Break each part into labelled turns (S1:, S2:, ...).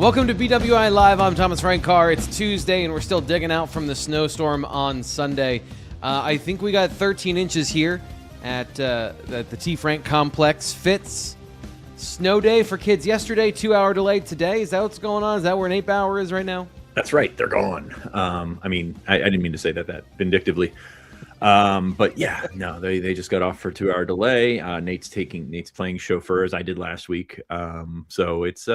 S1: Welcome to BWI Live. I'm Thomas Frank Carr. It's Tuesday, and we're still digging out from the snowstorm on Sunday. I think we got 13 inches here at the T. Frank Complex. Fitz, snow day for kids yesterday, 2-hour delay today. Is that what's going on? Is that where an 8-hour is right now?
S2: That's right. They're gone. I didn't mean to say that vindictively. But yeah, no, they just got off for a 2-hour delay. Nate's playing chauffeur as I did last week. So it's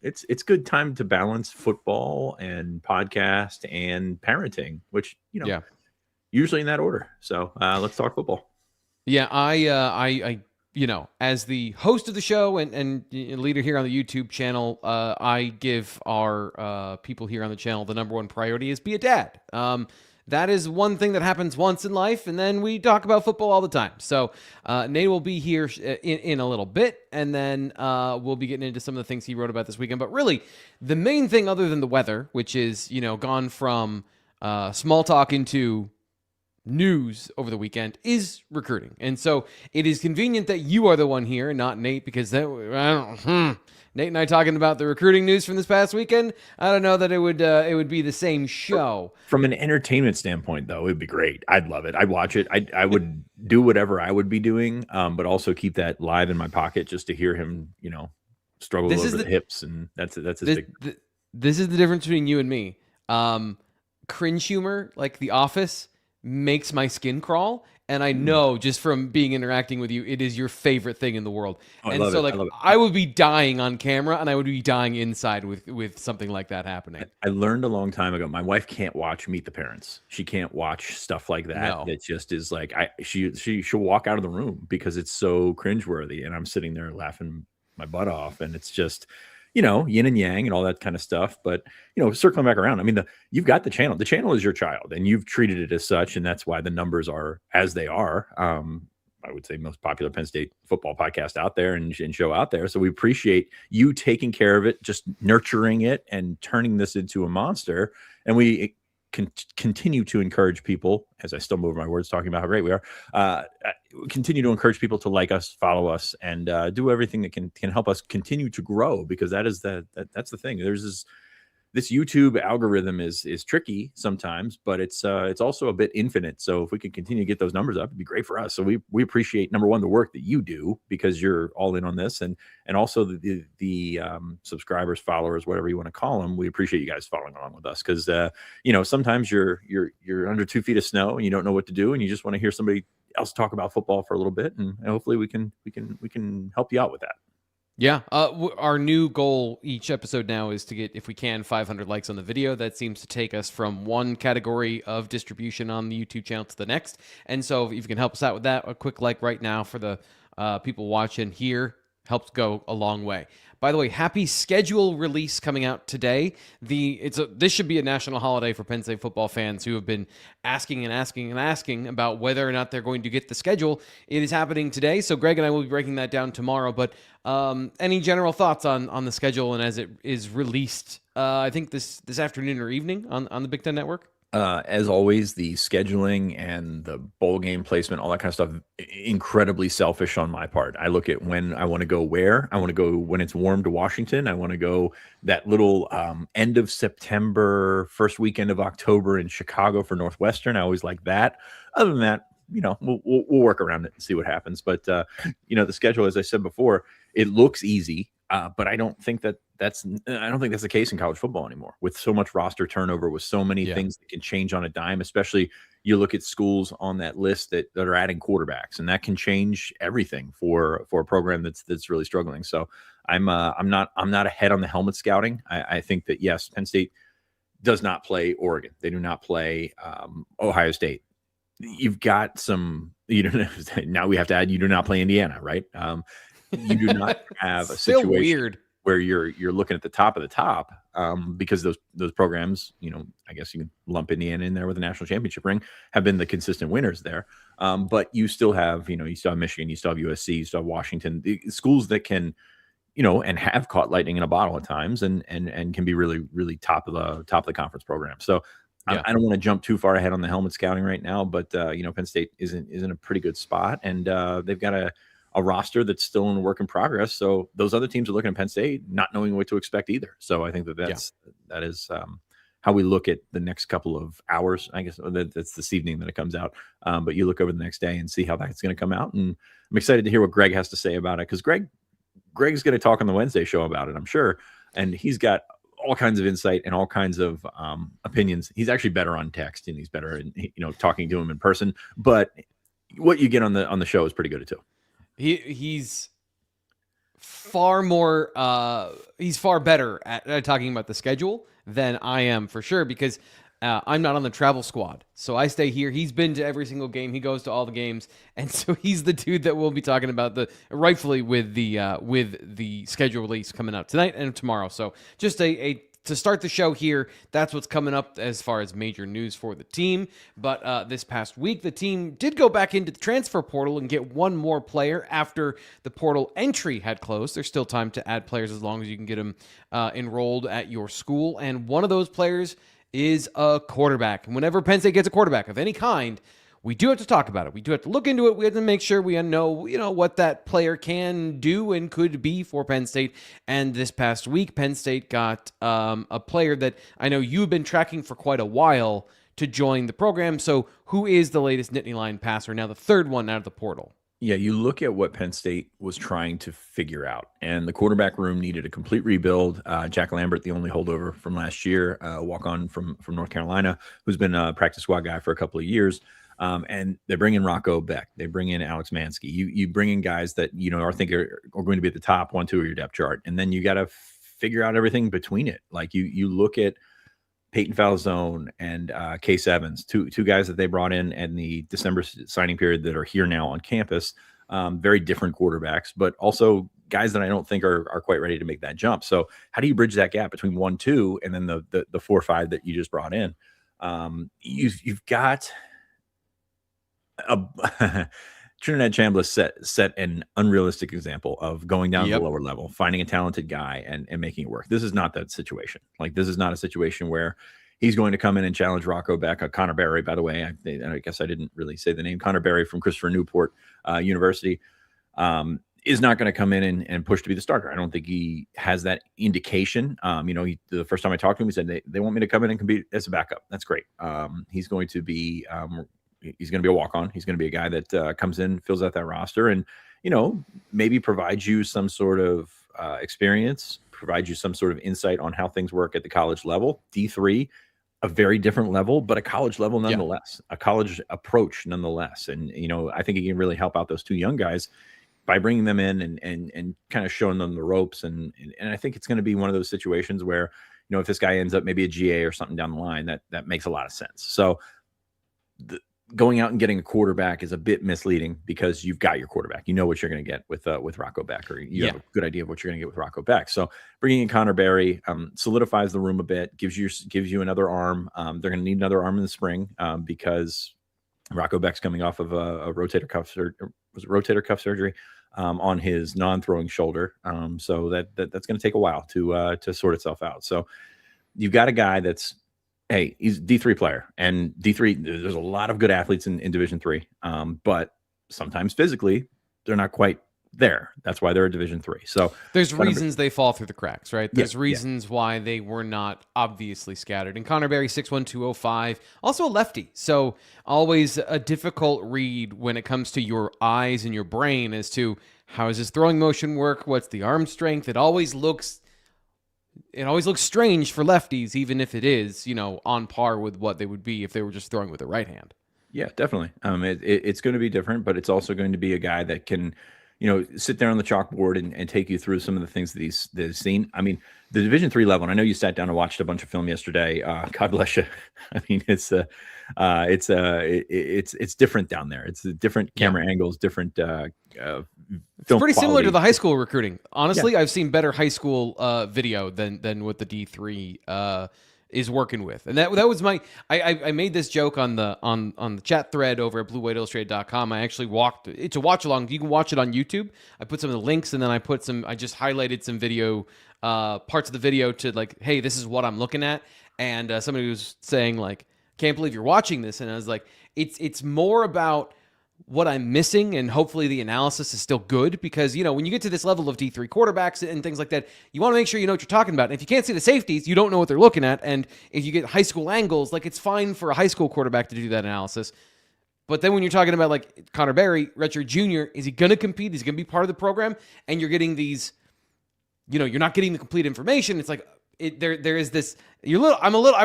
S2: it's good time to balance football and podcast and parenting, which usually in that order. So let's talk football.
S1: Yeah, I as the host of the show and leader here on the YouTube channel, I give our people here on the channel the number one priority is be a dad. That is one thing that happens once in life, and then we talk about football all the time. So Nate will be here in a little bit, and then we'll be getting into some of the things he wrote about this weekend. But really, the main thing other than the weather, which is, gone from small talk into news over the weekend, is recruiting. And so it is convenient that you are the one here and not Nate, because Nate and I talking about the recruiting news from this past weekend, I don't know that it would be the same show.
S2: From an entertainment standpoint, though, it'd be great. I'd love it. I'd watch it. I would do whatever I would be doing, but also keep that live in my pocket just to hear him, struggle over the hips, and that's his big.
S1: This is the difference between you and me. Cringe humor, like The Office, makes my skin crawl, and I know just from interacting with you, it is your favorite thing in the world. And so I would be dying on camera, and I would be dying inside with something like that happening.
S2: I learned a long time ago, my wife can't watch Meet the Parents. She can't watch stuff like that.
S1: No.
S2: It just is like she'll walk out of the room because it's so cringeworthy, and I'm sitting there laughing my butt off, and it's just yin and yang and all that kind of stuff. But, circling back around, I mean, you've got the channel. The channel is your child, and you've treated it as such, and that's why the numbers are as they are. I would say most popular Penn State football podcast out there and show out there. So we appreciate you taking care of it, just nurturing it and turning this into a monster. And we continue to encourage people, as I stumble over my words talking about how great we are, continue to encourage people to like us, follow us, and do everything that can help us continue to grow, because that's the thing. There's this YouTube algorithm is tricky sometimes, but it's also a bit infinite. So if we could continue to get those numbers up, it'd be great for us. So we appreciate, number one, the work that you do, because you're all in on this, and also the subscribers, followers, whatever you want to call them. We appreciate you guys following along with us, because sometimes you're under 2 feet of snow and you don't know what to do, and you just want to hear somebody else talk about football for a little bit, and hopefully we can help you out with that.
S1: Yeah, our new goal each episode now is to get, if we can, 500 likes on the video. That seems to take us from one category of distribution on the YouTube channel to the next. And so if you can help us out with that, a quick like right now for the people watching here helps go a long way. By the way, happy schedule release coming out today. This should be a national holiday for Penn State football fans who have been asking about whether or not they're going to get the schedule. It is happening today, so Greg and I will be breaking that down tomorrow. But any general thoughts on the schedule and as it is released, I think this afternoon or evening on the Big Ten Network?
S2: As always, the scheduling and the bowl game placement, all that kind of stuff, incredibly selfish on my part. I look at when I want to go where. I want to go when it's warm to Washington. I want to go that little end of September, first weekend of October in Chicago for Northwestern. I always like that. Other than that, we'll work around it and see what happens. But, the schedule, as I said before, it looks easy. But I don't think that's the case in college football anymore, with so much roster turnover, with so many things that can change on a dime. Especially you look at schools on that list that are adding quarterbacks, and that can change everything for a program that's really struggling. So I'm not ahead on the helmet scouting. I think that, yes, Penn State does not play Oregon. They do not play Ohio State. You've got some. Now we have to add, you do not play Indiana, right? You do not have a situation
S1: weird
S2: where you're looking at the top of the top, because those programs, I guess you can lump Indiana in there with a national championship ring, have been the consistent winners there. But you still have, you still have Michigan, you still have USC, you still have Washington, the schools that can, and have caught lightning in a bottle at times, and can be really, really top of the conference program. So yeah. I don't want to jump too far ahead on the helmet scouting right now, but Penn State is in a pretty good spot, and they've got a roster that's still in work in progress. So those other teams are looking at Penn State, not knowing what to expect either. So I think that is how we look at the next couple of hours. I guess that's this evening that it comes out. But you look over the next day and see how that's going to come out. And I'm excited to hear what Greg has to say about it, because Greg's going to talk on the Wednesday show about it, I'm sure. And he's got all kinds of insight and all kinds of opinions. He's actually better on text, and he's better in talking to him in person. But what you get on the show is pretty good too.
S1: He's far more he's far better at talking about the schedule than I am, for sure, because I'm not on the travel squad, so I stay here. He's been to every single game. He goes to all the games, and so he's the dude that we'll be talking about rightfully with the schedule release coming out tonight and tomorrow. So just to start the show here, that's what's coming up as far as major news for the team. But this past week, the team did go back into the transfer portal and get one more player after the portal entry had closed. There's still time to add players as long as you can get them enrolled at your school. And one of those players is a quarterback. And whenever Penn State gets a quarterback of any kind, we do have to talk about it. We do have to look into it. We have to make sure we know, what that player can do and could be for Penn State. And this past week, Penn State got a player that I know you've been tracking for quite a while to join the program. So who is the latest Nittany Lion passer, now the third one out of the portal?
S2: Yeah, you look at what Penn State was trying to figure out, and the quarterback room needed a complete rebuild. Jack Lambert, the only holdover from last year, walk-on from North Carolina, who's been a practice squad guy for a couple of years. And they bring in Rocco Beck. They bring in Alex Mansky. You bring in guys that, are going to be at the top 1-2 of your depth chart. And then you got to figure out everything between it. Like you look at Peyton Falzone and Case Evans, two guys that they brought in the December signing period that are here now on campus. Very different quarterbacks, but also guys that I don't think are quite ready to make that jump. So how do you bridge that gap between 1-2 and then the 4-5 that you just brought in? You've got Trinidad Chambliss set an unrealistic example of going down to the lower level, finding a talented guy and making it work. This is not that situation. Like, this is not a situation where he's going to come in and challenge Rocco Beck. Connor Barry, by the way, I guess I didn't really say the name. Connor Barry from Christopher Newport University is not going to come in and push to be the starter. I don't think he has that indication. The first time I talked to him, he said they want me to come in and compete as a backup. That's great. He's going to be a walk-on. He's going to be a guy that comes in, fills out that roster, and maybe provides you some sort of experience, provides you some sort of insight on how things work at the college level. D3, a very different level, but a college level nonetheless, a college approach nonetheless. And I think he can really help out those two young guys by bringing them in and kind of showing them the ropes. And I think it's going to be one of those situations where if this guy ends up maybe a GA or something down the line, that makes a lot of sense. So going out and getting a quarterback is a bit misleading, because you've got your quarterback. You know what you're going to get with Rocco Beck, or you have a good idea of what you're going to get with Rocco Beck. So bringing in Connor Barry solidifies the room a bit, gives you another arm. They're going to need another arm in the spring because Rocco Beck's coming off of a rotator cuff surgery on his non-throwing shoulder. So that's going to take a while to sort itself out. So you've got a guy that's, hey, he's a D3 player, and D3, there's a lot of good athletes in Division III, but sometimes physically they're not quite there. That's why they're a Division III. So
S1: there's reasons they fall through the cracks, right? There's reasons why they were not obviously scattered. And Connor Barry, 6'1", 205, also a lefty. So always a difficult read when it comes to your eyes and your brain as to how does his throwing motion work? What's the arm strength? It always looks strange for lefties, even if it is, on par with what they would be if they were just throwing with the right hand. Yeah,
S2: definitely. It's going to be different, but it's also going to be a guy that can, sit there on the chalkboard and take you through some of the things that he's seen. I mean, the Division III level, and I know you sat down and watched a bunch of film yesterday. God bless you. I mean, it's different down there. It's different camera angles, different
S1: it's pretty similar to the high school recruiting. Honestly, I've seen better high school video than what the D3 is working with. And that was my I made this joke on the chat thread over at bluewhiteillustrated.com. I actually it's a watch along. You can watch it on YouTube. I put some of the links, and then I just highlighted some video parts of the video to like, hey, this is what I'm looking at. And somebody was saying like, can't believe you're watching this. And I was like, it's more about what I'm missing, and hopefully the analysis is still good, because, when you get to this level of D3 quarterbacks and things like that, you want to make sure you know what you're talking about. And if you can't see the safeties, you don't know what they're looking at. And if you get high school angles, like, it's fine for a high school quarterback to do that analysis. But then when you're talking about, like, Connor Barry, redshirt junior, is he going to compete? Is he going to be part of the program? And you're getting these, you're not getting the complete information. It's like, there is this, I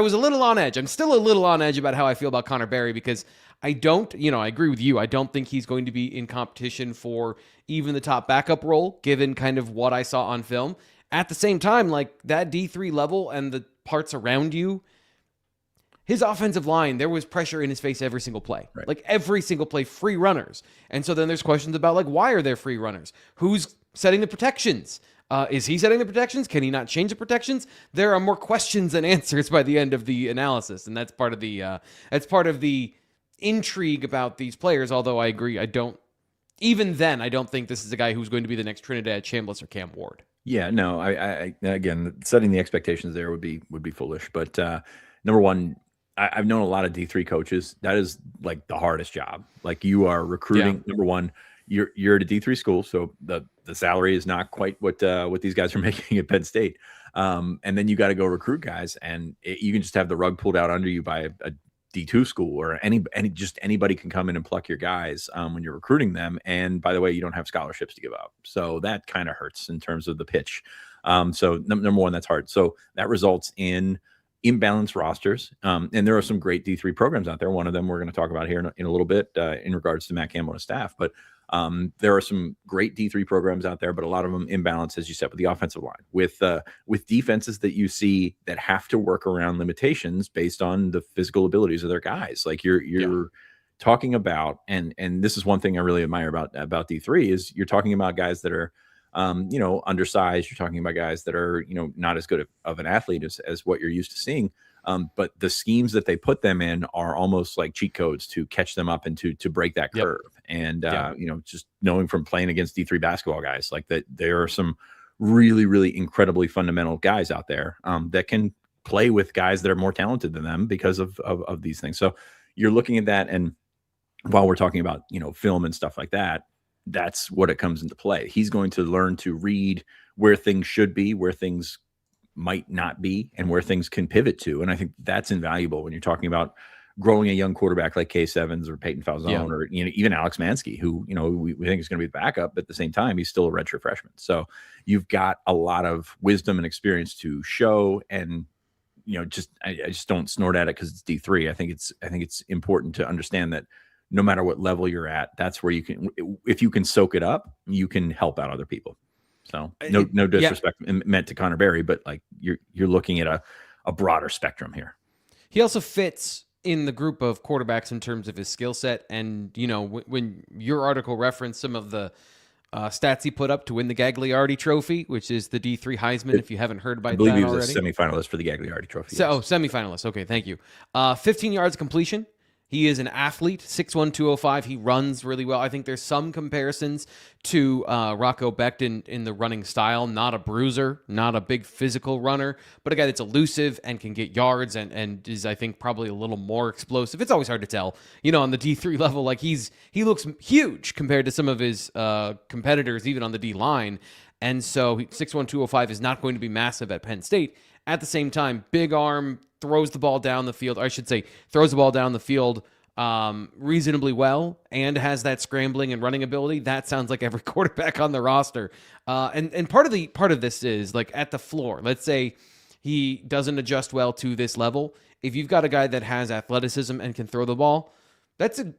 S1: was a little on edge. I'm still a little on edge about how I feel about Connor Barry, because I don't, I agree with you. I don't think he's going to be in competition for even the top backup role, given kind of what I saw on film. At the same time, like, that D3 level and the parts around you, his offensive line, there was pressure in his face every single play.
S2: Right.
S1: Like, every single play, free runners. And so then there's questions about, like, why are there free runners? Who's setting the protections? Is he setting the protections? Can he not change the protections? There are more questions than answers by the end of the analysis, and that's part of the intrigue about these players. Although I agree, I don't think this is a guy who's going to be the next Trinidad Chambliss or Cam Ward.
S2: Yeah, no, I again, setting the expectations there would be foolish. But number one, I've known a lot of D3 coaches. That is, like, the hardest job. Like, you are recruiting. Yeah. Number one, you're at a D3 school, so the salary is not quite what these guys are making at Penn State. And then you got to go recruit guys, and you can just have the rug pulled out under you by a D2 school, or anybody can come in and pluck your guys when you're recruiting them. And by the way, you don't have scholarships to give up, so that kind of hurts in terms of the pitch. So number one, that's hard. So that results in imbalanced rosters. And there are some great D3 programs out there. One of them we're going to talk about here in a little bit in regards to Matt Campbell and his staff. But there are some great D3 programs out there, but a lot of them imbalanced, as you said, with the offensive line, with defenses that you see that have to work around limitations based on the physical abilities of their guys. Like, you're talking about, and this is one thing I really admire about D3, is you're talking about guys that are undersized. You're talking about guys that are, not as good of an athlete as what you're used to seeing. But the schemes that they put them in are almost like cheat codes to catch them up and to break that curve. And, just knowing from playing against D3 basketball guys, like, that there are some really, really incredibly fundamental guys out there that can play with guys that are more talented than them because of these things. So you're looking at that. And while we're talking about, film and stuff like that, that's what it comes into play. He's going to learn to read where things should be, where things might not be, and where things can pivot to. And I think that's invaluable when you're talking about growing a young quarterback like Case Evans or Peyton Falzone or even Alex Mansky, who we think is going to be the backup. But at the same time, he's still a redshirt freshman. So you've got a lot of wisdom and experience to show. And I just don't snort at it because it's D3. I think it's important to understand that no matter what level you're at, that's where you can, if you can soak it up, you can help out other people. So no disrespect meant to Connor Barry, but, like, you're looking at a broader spectrum here.
S1: He also fits in the group of quarterbacks in terms of his skill set. And, when your article referenced some of the stats he put up to win the Gagliardi Trophy, which is the D3 Heisman, if you haven't heard about that already.
S2: I believe he was a semifinalist for the Gagliardi Trophy.
S1: So, semifinalist. Okay, thank you. 15 yards completion. He is an athlete, 6'1", 205. He runs really well. I think there's some comparisons to Rocco Becton in the running style. Not a bruiser, not a big physical runner, but a guy that's elusive and can get yards and is, I think, probably a little more explosive. It's always hard to tell. On the D3 level, like, he looks huge compared to some of his competitors, even on the D line. And so 6'1", 205 is not going to be massive at Penn State. At the same time, big arm, throws the ball down the field. Or I should say, throws the ball down the field reasonably well, and has that scrambling and running ability. That sounds like every quarterback on the roster. And part of this is, like, at the floor. Let's say he doesn't adjust well to this level. If you've got a guy that has athleticism and can throw the ball,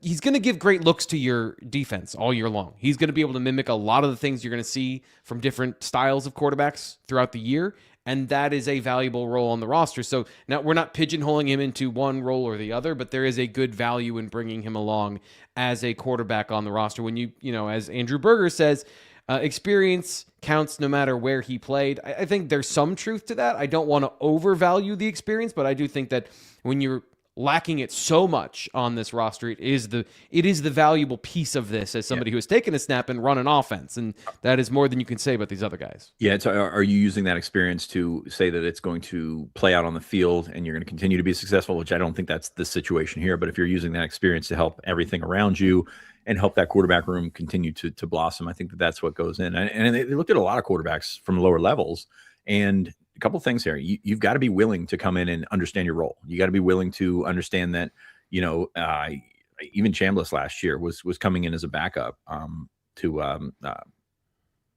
S1: he's going to give great looks to your defense all year long. He's going to be able to mimic a lot of the things you're going to see from different styles of quarterbacks throughout the year. And that is a valuable role on the roster. So now we're not pigeonholing him into one role or the other, but there is a good value in bringing him along as a quarterback on the roster. When as Andrew Berger says, experience counts no matter where he played. I think there's some truth to that. I don't want to overvalue the experience, but I do think that when you're lacking it so much on this roster. It is the valuable piece of this as somebody who has taken a snap and run an offense, and that is more than you can say about these other guys.
S2: Yeah. So are you using that experience to say that it's going to play out on the field and you're going to continue to be successful, which I don't think that's the situation here, but if you're using that experience to help everything around you and help that quarterback room continue to blossom, I think that that's what goes in. And they looked at a lot of quarterbacks from lower levels, and a couple of things here. You've got to be willing to come in and understand your role. You got to be willing to understand that, even Chambliss last year was coming in as a backup to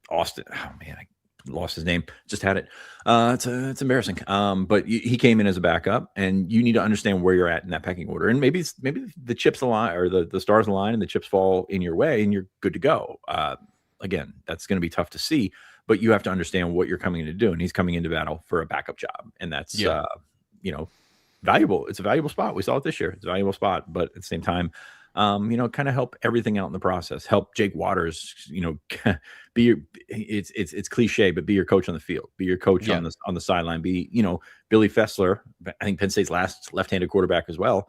S2: Austin. Oh man, I lost his name. Just had it. It's embarrassing. But he came in as a backup, and you need to understand where you're at in that pecking order. And maybe the chips align, or the stars align, and the chips fall in your way, and you're good to go. Again, that's going to be tough to see, but you have to understand what you're coming in to do. And he's coming into battle for a backup job, and that's valuable. It's a valuable spot. We saw it this year. It's a valuable spot, but at the same time, kind of help everything out in the process. Help Jake Waters, be your. It's cliche, but be your coach on the field. Be your coach on the sideline. Be Billy Fessler. I think Penn State's last left-handed quarterback as well.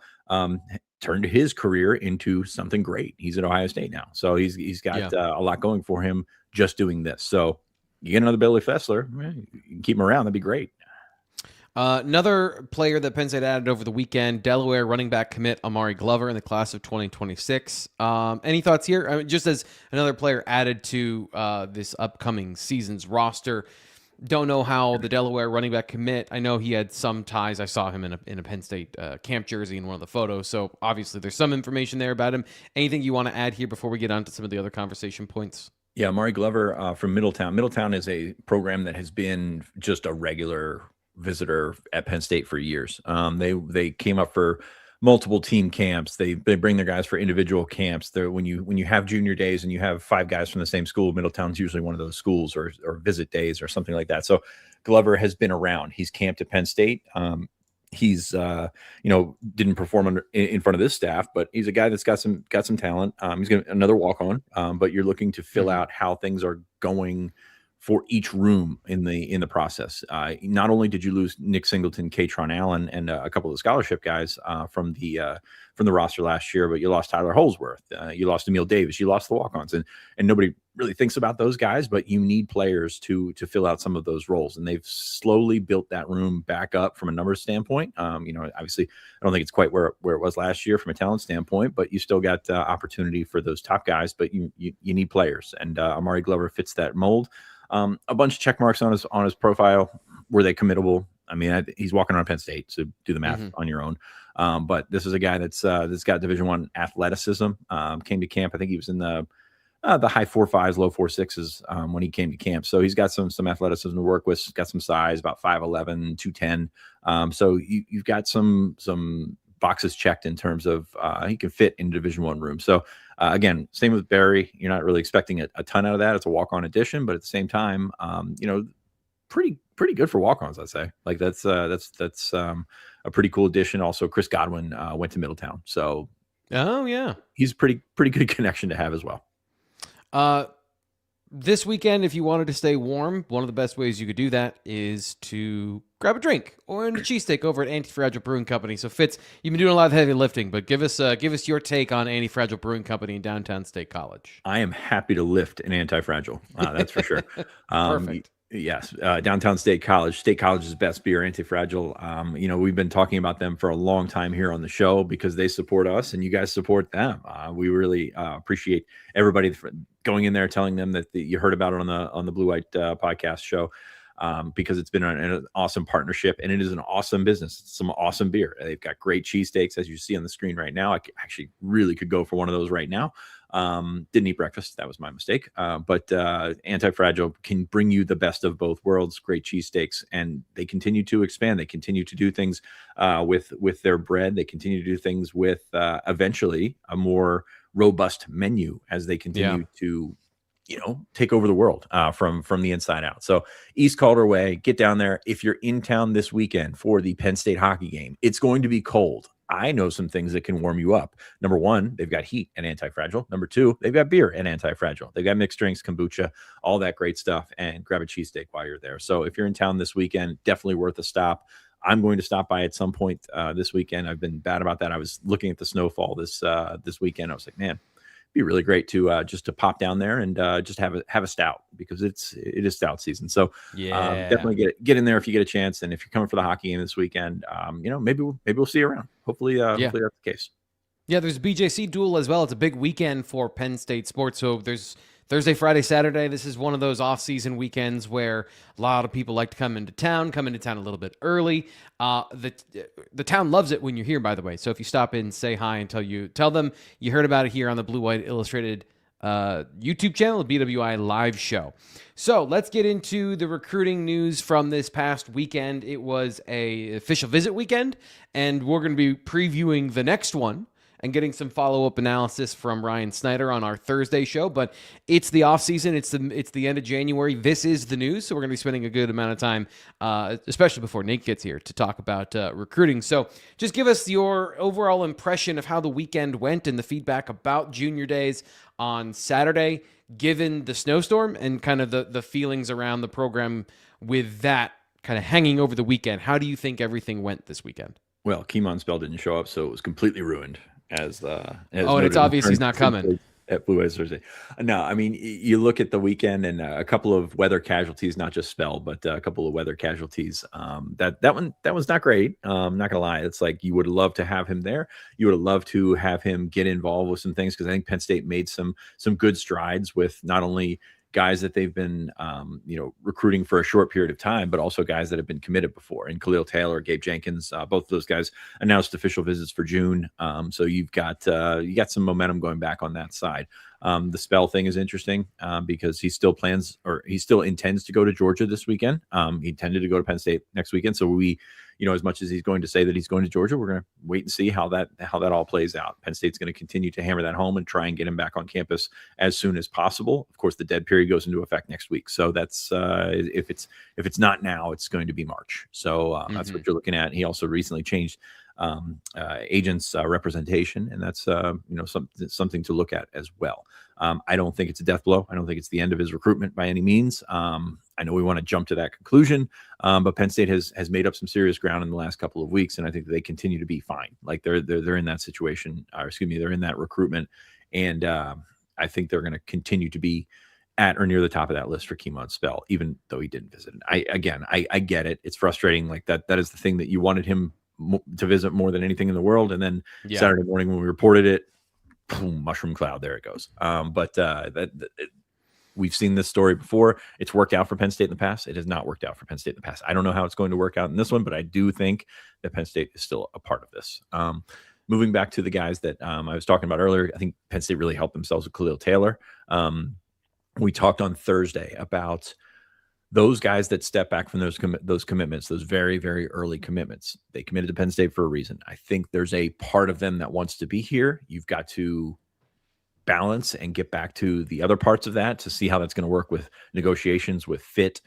S2: Turned his career into something great. He's at Ohio State now, so he's got a lot going for him just doing this. So you get another Billy Fessler, you can keep him around. That'd be great.
S1: Another player that Penn State added over the weekend, Delaware running back commit Amare Glover in the class of 2026. Any thoughts here? I mean, just as another player added to this upcoming season's roster. Don't know how the Delaware running back commit. I know he had some ties. I saw him in a Penn State camp jersey in one of the photos. So obviously there's some information there about him. Anything you want to add here before we get on to some of the other conversation points?
S2: Yeah, Amare Glover from Middletown. Middletown is a program that has been just a regular visitor at Penn State for years. They came up for multiple team camps. They bring their guys for individual camps. When you have junior days and you have 5 guys from the same school, Middletown's usually one of those schools, or visit days or something like that. So Glover has been around. He's camped at Penn State. He's didn't perform in front of this staff, but he's a guy that's got some talent. He's got another walk on, but you're looking to fill out how things are going for each room in the process. Not only did you lose Nick Singleton, Katron Allen, and a couple of the scholarship guys from the roster last year, but you lost Tyler Holsworth, you lost Emil Davis, you lost the walk-ons, and nobody really thinks about those guys, but you need players to fill out some of those roles, and they've slowly built that room back up from a numbers standpoint. Obviously, I don't think it's quite where it was last year from a talent standpoint, but you still got opportunity for those top guys, but you need players, and Amare Glover fits that mold. A bunch of check marks on his profile. Were they committable? I mean, he's walking on Penn State, so do the math on your own. But this is a guy that's got Division I athleticism. Came to camp. I think he was in the high 4.5s, low 4.6s when he came to camp. So he's got some athleticism to work with. He's got some size, about 5'11", 210. So you've got some boxes checked in terms of he can fit in Division I room. So again, same with Barry. You're not really expecting a ton out of that. It's a walk-on addition, but at the same time, pretty good for walk-ons, I'd say. Like that's a pretty cool addition. Also, Chris Godwin went to Middletown, so he's a pretty good connection to have as well.
S1: This weekend, if you wanted to stay warm, one of the best ways you could do that is to grab a drink or a cheesesteak over at Anti-Fragile Brewing Company. So Fitz, you've been doing a lot of heavy lifting, but give us your take on Anti-Fragile Brewing Company in downtown State College.
S2: I am happy to lift an Anti-Fragile. That's for sure.
S1: Perfect.
S2: Yes, downtown State College's best beer, Anti-Fragile. We've been talking about them for a long time here on the show because they support us and you guys support them. We really appreciate everybody going in there, telling them that you heard about it on the Blue White podcast show, because it's been an awesome partnership and it is an awesome business. It's some awesome beer. They've got great cheesesteaks, as you see on the screen right now. I actually really could go for one of those right now. Didn't eat breakfast. That was my mistake. But Anti-Fragile can bring you the best of both worlds, great cheesesteaks, and they continue to expand. They continue to do things with their bread. They continue to do things with eventually a more robust menu as they continue to take over the world from the inside out. So East Calder Way, get down there. If you're in town this weekend for the Penn State hockey game, it's going to be cold. I know some things that can warm you up. Number one, they've got heat and Anti-Fragile. Number two, they've got beer and Anti-Fragile. They've got mixed drinks, kombucha, all that great stuff, and grab a cheesesteak while you're there. So if you're in town this weekend, definitely worth a stop. I'm going to stop by at some point this weekend. I've been bad about that. I was looking at the snowfall this weekend. I was like, man, it'd be really great to just to pop down there and just have a stout, because it is stout season. So definitely get in there if you get a chance. And if you're coming for the hockey game this weekend, maybe we'll see you around. Hopefully that's the case.
S1: Yeah, there's BJC duel as well. It's a big weekend for Penn State sports. So there's Thursday, Friday, Saturday. This is one of those off-season weekends where a lot of people like to come into town a little bit early. The town loves it when you're here, by the way. So if you stop in, say hi, and tell them you heard about it here on the Blue White Illustrated YouTube channel, the BWI Live Show. So let's get into the recruiting news from this past weekend. It was a official visit weekend, and we're going to be previewing the next one and getting some follow-up analysis from Ryan Snyder on our Thursday show. But it's the off-season. It's the end of January. This is the news, so we're going to be spending a good amount of time, especially before Nate gets here, to talk about recruiting. So just give us your overall impression of how the weekend went and the feedback about junior days on Saturday, given the snowstorm and kind of the feelings around the program with that kind of hanging over the weekend. How do you think everything went this weekend?
S2: Well, Keemon Spell didn't show up, so it was completely ruined. As
S1: and it's obvious he's not coming
S2: at Blue Eyes Thursday. No, I mean, you look at the weekend and a couple of weather casualties, not just Spell, but a couple of weather casualties. That was not great. I'm not gonna lie. It's like you would love to have him there. You would love to have him get involved with some things, because I think Penn State made some good strides with not only guys that they've been, recruiting for a short period of time, but also guys that have been committed before. And Khalil Taylor, Gabe Jenkins, both of those guys announced official visits for June. So you got some momentum going back on that side. The Spell thing is interesting because he still intends to go to Georgia this weekend. He intended to go to Penn State next weekend. So we, as much as he's going to say that he's going to Georgia, we're going to wait and see how that all plays out. Penn State's going to continue to hammer that home and try and get him back on campus as soon as possible. Of course, the dead period goes into effect next week. So that's if it's not now, it's going to be March. So that's what you're looking at. He also recently changed agents representation, and that's something to look at as well. I don't think it's a death blow. I don't think it's the end of his recruitment by any means. I know we want to jump to that conclusion, but Penn State has made up some serious ground in the last couple of weeks, and I think they continue to be fine. Like they're in that situation, they're in that recruitment, and I think they're going to continue to be at or near the top of that list for Keemon Spell, even though he didn't visit. I get it. It's frustrating. Like that is the thing that you wanted him to visit more than anything in the world. And then Saturday morning when we reported it, boom, mushroom cloud, there it goes. We've seen this story before. It's worked out for Penn State in the past. It has not worked out for Penn State in the past. I don't know how it's going to work out in this one, but I do think that Penn State is still a part of this. Moving back to the guys that I was talking about earlier, I think Penn State really helped themselves with Khalil Taylor. We talked on Thursday about those guys that step back from those commitments, those very, very early commitments. They committed to Penn State for a reason. I think there's a part of them that wants to be here. You've got to balance and get back to the other parts of that to see how that's going to work with negotiations, with fit,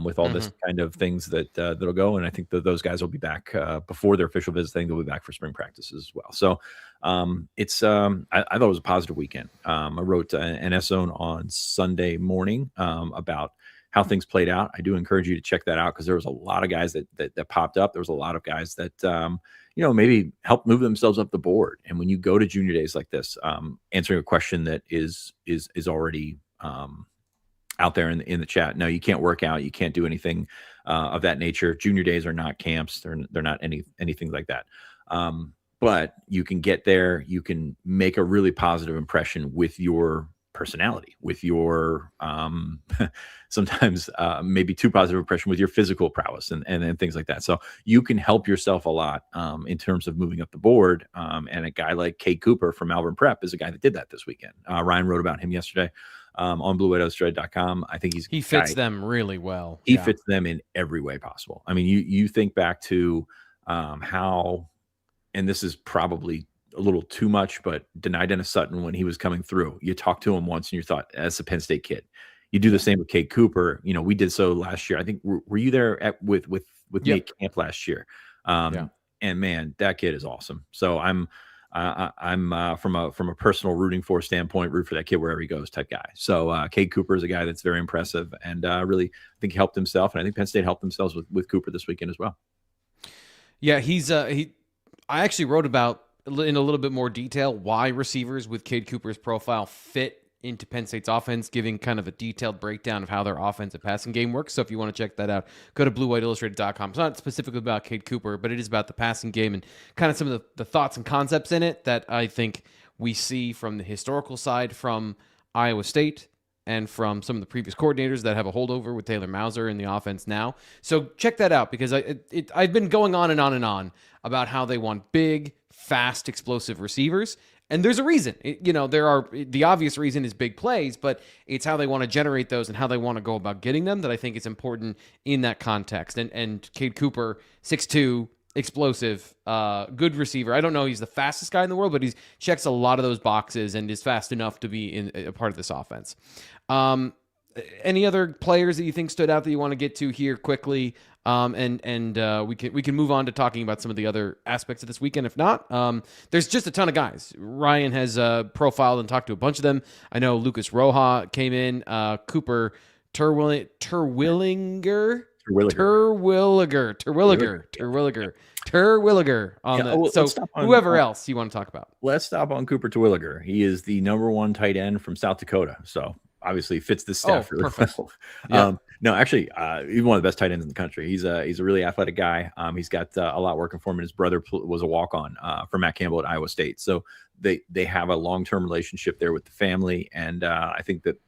S2: with all this kind of things that'll go. And I think that those guys will be back before their official visit. They'll be back for spring practices as well. So I thought it was a positive weekend. I wrote an essay on Sunday morning about how things played out. I do encourage you to check that out because there was a lot of guys that popped up. There was a lot of guys that maybe helped move themselves up the board. And when you go to junior days like this, answering a question that is already out there in the chat. No, you can't work out. You can't do anything of that nature. Junior days are not camps. They're not anything like that. But you can get there. You can make a really positive impression with your personality, with your sometimes maybe too positive impression with your physical prowess and things like that. So you can help yourself a lot in terms of moving up the board. And a guy like Cade Cooper from Malvern Prep is a guy that did that this weekend. Ryan wrote about him yesterday on BlueWhiteIllustrated.com. I think he fits
S1: them really well.
S2: He fits them in every way possible. I mean, you think back to how, and this is probably a little too much, but Denai Dennis Sutton, when he was coming through, you talked to him once and you thought, that's a Penn State kid. You do the same with Cade Cooper. We did so last year. I think, were you there with me at camp last year? And man, that kid is awesome. So I'm from a personal rooting for standpoint, root for that kid wherever he goes type guy. So Cade Cooper is a guy that's very impressive and really I think he helped himself. And I think Penn State helped themselves with Cooper this weekend as well.
S1: Yeah, I actually wrote about in a little bit more detail why receivers with Cade Cooper's profile fit into Penn State's offense, giving kind of a detailed breakdown of how their offensive passing game works. So if you want to check that out, go to bluewhiteillustrated.com. It's not specifically about Cade Cooper, but it is about the passing game and kind of some of the thoughts and concepts in it that I think we see from the historical side from Iowa State and from some of the previous coordinators that have a holdover with Taylor Mauser in the offense now. So check that out, because I've been going on and on and on about how they want big, fast, explosive receivers. And there's a reason. The obvious reason is big plays, but it's how they want to generate those and how they want to go about getting them that I think is important in that context. And Cade Cooper, 6'2", explosive, good receiver. I don't know he's the fastest guy in the world, but he checks a lot of those boxes and is fast enough to be in a part of this offense. Any other players that you think stood out that you want to get to here quickly? We can move on to talking about some of the other aspects of this weekend. If not, there's just a ton of guys. Ryan has profiled and talked to a bunch of them. I know Lucas Roja came in. Cooper Terwilliger. Whoever else you want to talk about.
S2: Let's stop on Cooper Terwilliger. He is the #1 tight end from South Dakota. So obviously fits the staff really well. Yeah. No, actually, he's one of the best tight ends in the country. He's a really athletic guy. He's got a lot working for him. And his brother was a walk-on for Matt Campbell at Iowa State. So they have a long-term relationship there with the family. And I think that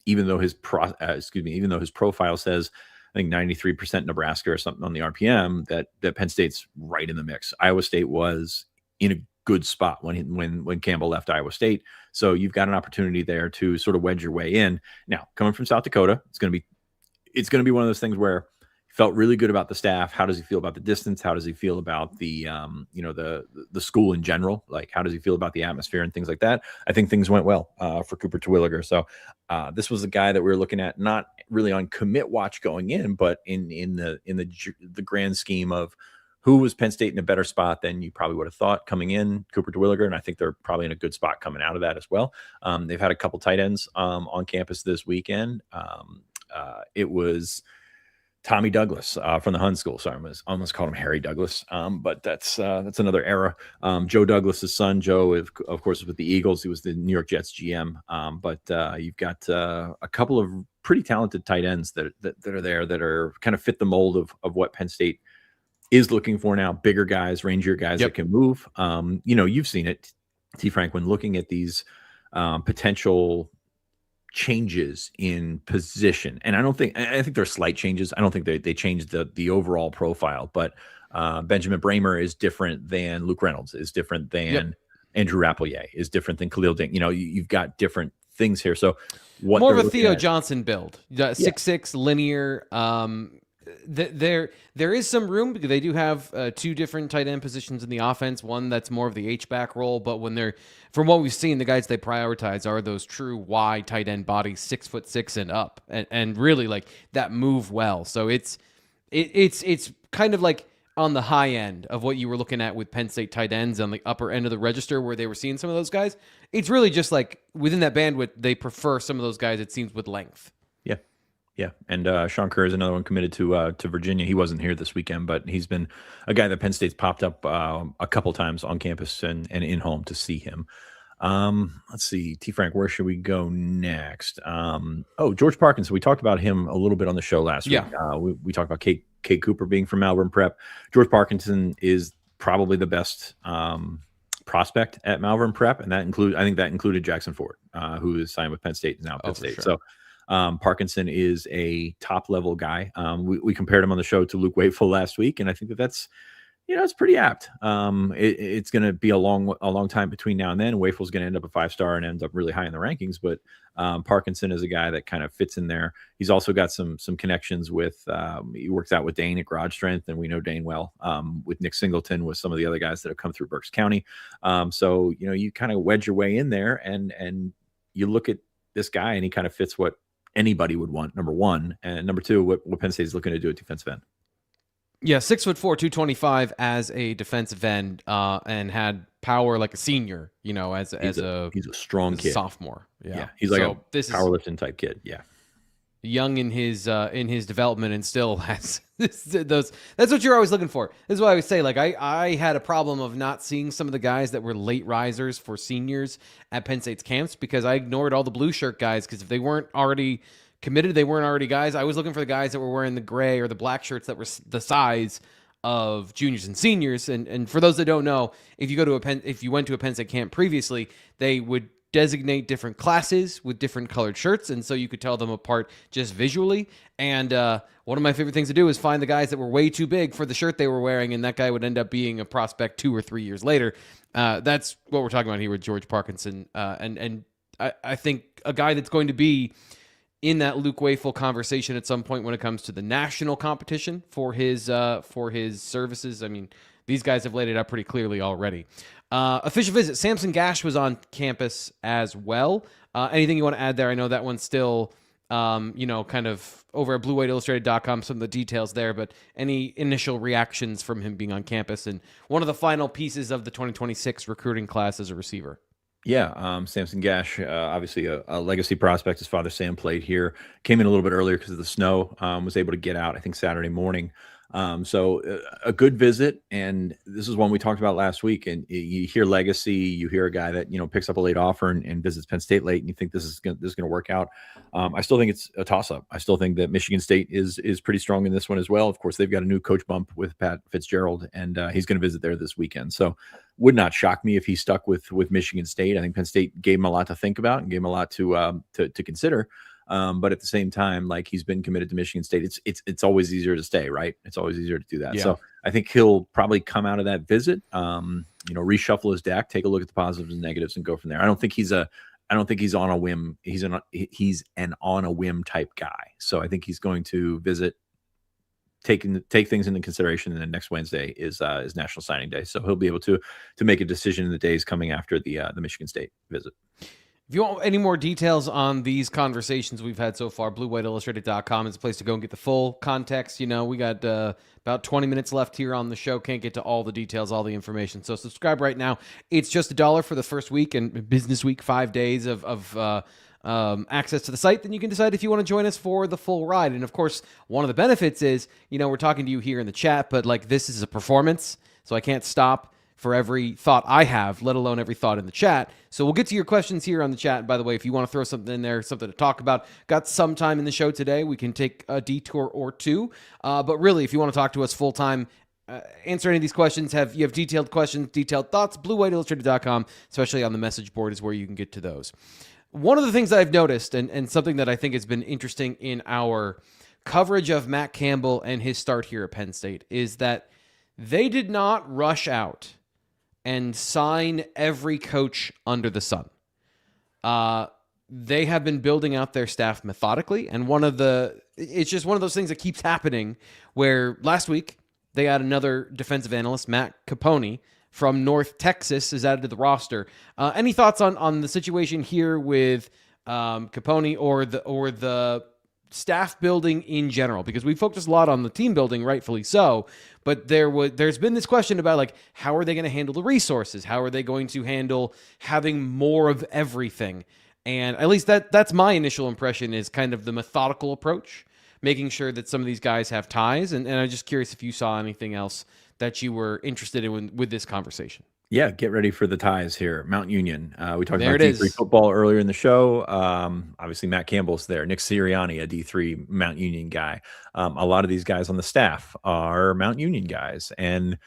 S2: even though his profile says, I think 93% Nebraska or something on the RPM, that Penn State's right in the mix. Iowa State was in a good spot when Campbell left Iowa State. So you've got an opportunity there to sort of wedge your way in. Now, coming from South Dakota, it's going to be one of those things where he felt really good about the staff. How does he feel about the distance? How does he feel about the school in general? Like, how does he feel about the atmosphere and things like that? I think things went well for Cooper Terwilliger. So this was a guy that we were looking at, not really on commit watch going in, but in the grand scheme of who was Penn State in a better spot than you probably would have thought coming in, Cooper Terwilliger, and I think they're probably in a good spot coming out of that as well. They've had a couple tight ends on campus this weekend. It was Tommy Douglas from the Hun School. Sorry, I almost called him Harry Douglas, but that's another era. Joe Douglas's son, Joe, of course, is with the Eagles. He was the New York Jets GM. But you've got a couple of pretty talented tight ends that are there that are kind of fit the mold of what Penn State is looking for now. Bigger guys, rangier guys that can move. You've seen it, T. Frank, when looking at these potential changes in position. And I think they're slight changes. I don't think they changed the overall profile, but Benjamin Bramer is different than Luke Reynolds, is different than Andrew Rappelier, is different than Khalil Dink. You've got different things here. So what
S1: more of a Theo Johnson build, 6'6", linear. There is some room because they do have two different tight end positions in the offense. One that's more of the H-back role, but from what we've seen, the guys they prioritize are those true wide tight end bodies, 6'6" and up, and really like that move well. So it's kind of like on the high end of what you were looking at with Penn State tight ends on the upper end of the register where they were seeing some of those guys. It's really just like within that bandwidth, they prefer some of those guys, it seems, with length.
S2: Yeah, and Sean Kerr is another one committed to Virginia. He wasn't here this weekend, but he's been a guy that Penn State's popped up a couple times on campus and in home to see him. Let's see, T. Frank, where should we go next? George Parkinson. We talked about him a little bit on the show last week. We talked about Cade Cooper being from Malvern Prep. George Parkinson is probably the best prospect at Malvern Prep, and I think that included Jackson Ford, who is signed with Penn State and now Penn State. Sure. So. Parkinson is a top level guy. We compared him on the show to Luke Waitful last week, and I think that's it's pretty apt. It's going to be a long time between now and then. Waitful's going to end up a 5-star and ends up really high in the rankings, but Parkinson is a guy that kind of fits in there. He's also got some connections with. He works out with Dane at Garage Strength, and we know Dane well. With Nick Singleton, with some of the other guys that have come through Berks County. So you kind of wedge your way in there, and you look at this guy, and he kind of fits what anybody would want, number one, and number two, what Penn State is looking to do at defensive end.
S1: Yeah, 6'4", 225 as a defensive end, and had power like a senior. He's a strong kid,
S2: sophomore. Yeah, he's like a powerlifting type kid. Yeah,
S1: young in his development and still has those. That's what you're always looking for. This is why I always say, like, I had a problem of not seeing some of the guys that were late risers for seniors at Penn State's camps because I ignored all the blue shirt guys because if they weren't already committed, they weren't already guys. I was looking for the guys that were wearing the gray or the black shirts that were the size of juniors and seniors. And for those that don't know, if you went to a Penn State camp previously, they would designate different classes with different colored shirts, and so you could tell them apart just visually. And one of my favorite things to do is find the guys that were way too big for the shirt they were wearing, and that guy would end up being a prospect 2 or 3 years later. That's what we're talking about here with George Parkinson, and I think a guy that's going to be in that Luke Wayful conversation at some point when it comes to the national competition for his services. I mean, these guys have laid it out pretty clearly already. Official visit. Samson Gash was on campus as well. Anything you want to add there? I know that one's still, kind of over at BlueWhiteIllustrated.com, some of the details there, but any initial reactions from him being on campus and one of the final pieces of the 2026 recruiting class as a receiver?
S2: Yeah, Samson Gash, obviously a legacy prospect. His father, Sam, played here. Came in a little bit earlier because of the snow. Was able to get out, I think, Saturday morning. So a good visit, and this is one we talked about last week. And you hear legacy, you hear a guy that picks up a late offer and visits Penn State late, and you think this is going to work out. I still think it's a toss up. I still think that Michigan State is pretty strong in this one as well. Of course, they've got a new coach bump with Pat Fitzgerald, and he's going to visit there this weekend. So would not shock me if he stuck with Michigan State. I think Penn State gave him a lot to think about and gave him a lot to consider. But at the same time, like, he's been committed to Michigan State. It's always easier to stay, right? It's always easier to do that. Yeah. So I think he'll probably come out of that visit, reshuffle his deck, take a look at the positives and negatives, and go from there. I don't think he's on a whim. He's an on a whim type guy. So I think he's going to visit, take things into consideration, and then next Wednesday is National Signing Day. So he'll be able to make a decision in the days coming after the Michigan State visit.
S1: If you want any more details on these conversations we've had so far, BlueWhiteIllustrated.com is a place to go and get the full context. We got about 20 minutes left here on the show. Can't get to all the details, all the information. So subscribe right now. It's just $1 for the first week and business week, 5 days of access to the site. Then you can decide if you want to join us for the full ride. And of course, one of the benefits is, we're talking to you here in the chat, but like, this is a performance, so I can't stop for every thought I have, let alone every thought in the chat. So we'll get to your questions here on the chat. By the way, if you want to throw something in there, something to talk about, got some time in the show today, we can take a detour or two. But really, if you want to talk to us full time, answer any of these questions, you have detailed questions, detailed thoughts, BlueWhiteIllustrated.com, especially on the message board is where you can get to those. One of the things that I've noticed, and something that I think has been interesting in our coverage of Matt Campbell and his start here at Penn State, is that they did not rush out and sign every coach under the sun. They have been building out their staff methodically, and it's just one of those things that keeps happening, where last week they had another defensive analyst, Matt Capone, from North Texas, is added to the roster. Any thoughts on the situation here with Capone or the staff building in general? Because we focused a lot on the team building, rightfully so, but there's been this question about, like, how are they going to handle the resources? How are they going to handle having more of everything? And at least that's my initial impression, is kind of the methodical approach, making sure that some of these guys have ties. And I'm just curious if you saw anything else that you were interested in with this conversation.
S2: Yeah, get ready for the ties here. Mount Union. We talked about D3 football earlier in the show. Obviously, Matt Campbell's there. Nick Sirianni, a D3 Mount Union guy. A lot of these guys on the staff are Mount Union guys, and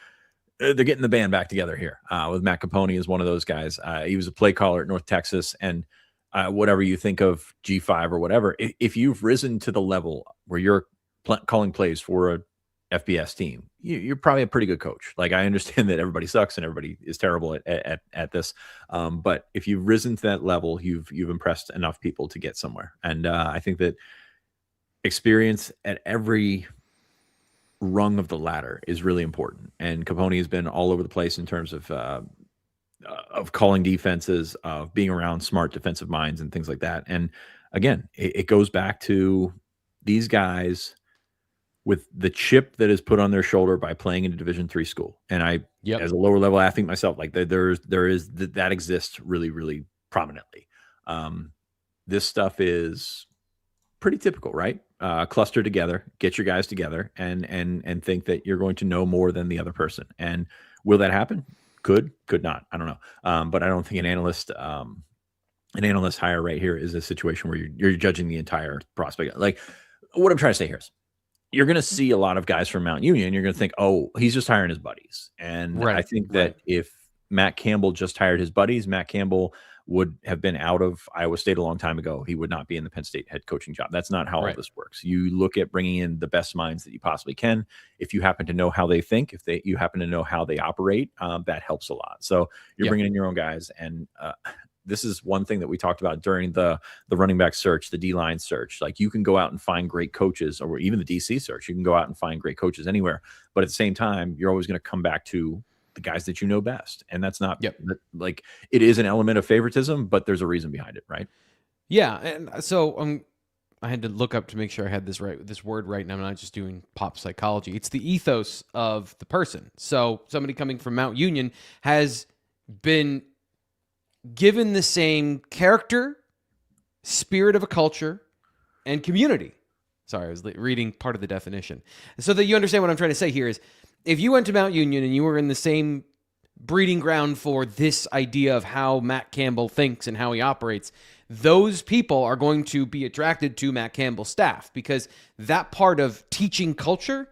S2: they're getting the band back together here. With Matt Capone as one of those guys. He was a play caller at North Texas, and whatever you think of G5 or whatever, if you've risen to the level where you're calling plays for a FBS team, you're probably a pretty good coach. Like, I understand that everybody sucks and everybody is terrible at this, but if you've risen to that level, you've impressed enough people to get somewhere. And I think that experience at every rung of the ladder is really important. And Capone has been all over the place in terms of calling defenses, of being around smart defensive minds and things like that. And again, it goes back to these guys with the chip that is put on their shoulder by playing in a Division III school. And as a lower level athlete myself, like, that exists really, really prominently. This stuff is pretty typical, right? Cluster together, get your guys together, and think that you're going to know more than the other person. And will that happen? Could not. I don't know. But I don't think an analyst hire right here is a situation where you're judging the entire prospect. Like, what I'm trying to say here is, you're going to see a lot of guys from Mount Union. You're going to think, oh, he's just hiring his buddies. And I think that if Matt Campbell just hired his buddies, Matt Campbell would have been out of Iowa State a long time ago. He would not be in the Penn State head coaching job. That's not how all this works. You look at bringing in the best minds that you possibly can. If you happen to know how they think, you happen to know how they operate, that helps a lot. So you're bringing in your own guys. And this is one thing that we talked about during the running back search, the D-line search. Like, you can go out and find great coaches, or even the DC search. You can go out and find great coaches anywhere. But at the same time, you're always going to come back to the guys that you know best. And that's not like, it is an element of favoritism, but there's a reason behind it, right?
S1: Yeah. And so I had to look up to make sure I had this word right, and I'm not just doing pop psychology. It's the ethos of the person. So somebody coming from Mount Union has been given the same character, spirit of a culture, and community. Sorry, I was reading part of the definition. So that you understand what I'm trying to say here is, if you went to Mount Union and you were in the same breeding ground for this idea of how Matt Campbell thinks and how he operates, those people are going to be attracted to Matt Campbell's staff, because that part of teaching culture,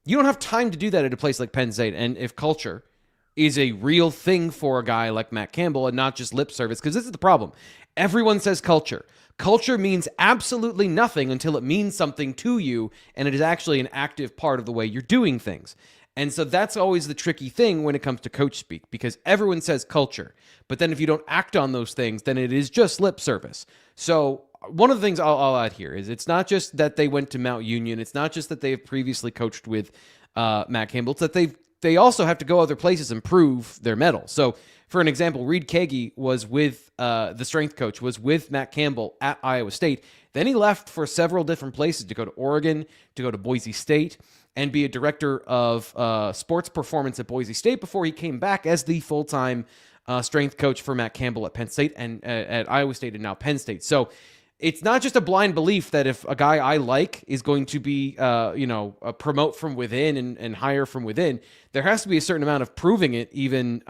S1: you don't have time to do that at a place like Penn State. And if culture is a real thing for a guy like Matt Campbell and not just lip service, because this is the problem. Everyone says culture. Culture means absolutely nothing until it means something to you, and it is actually an active part of the way you're doing things. And so that's always the tricky thing when it comes to coach speak, because everyone says culture, but then if you don't act on those things, then it is just lip service. So one of the things I'll add here is, it's not just that they went to Mount Union. It's not just that they have previously coached with Matt Campbell. It's that they also have to go other places and prove their mettle. So, for an example, Reed Kagi was with the strength coach, was with Matt Campbell at Iowa State. Then he left for several different places, to go to Oregon, to go to Boise State, and be a director of sports performance at Boise State before he came back as the full-time strength coach for Matt Campbell at Penn State and at Iowa State and now Penn State. So it's not just a blind belief that if a guy I like is going to be, promote from within and hire from within, there has to be a certain amount of proving it, even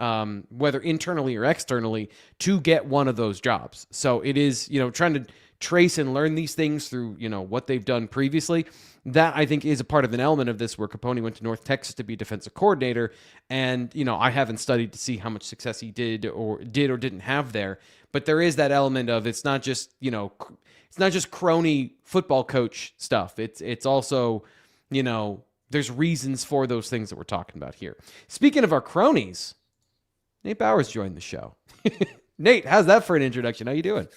S1: whether internally or externally, to get one of those jobs. So it is, trying to trace and learn these things through, what they've done previously. That, I think, is a part of an element of this, where Capone went to North Texas to be defensive coordinator. And, I haven't studied to see how much success he did or didn't have there. But there is that element of, it's not just, it's not just crony football coach stuff. It's also, there's reasons for those things that we're talking about here. Speaking of our cronies, Nate Bowers joined the show. Nate, how's that for an introduction? How you doing?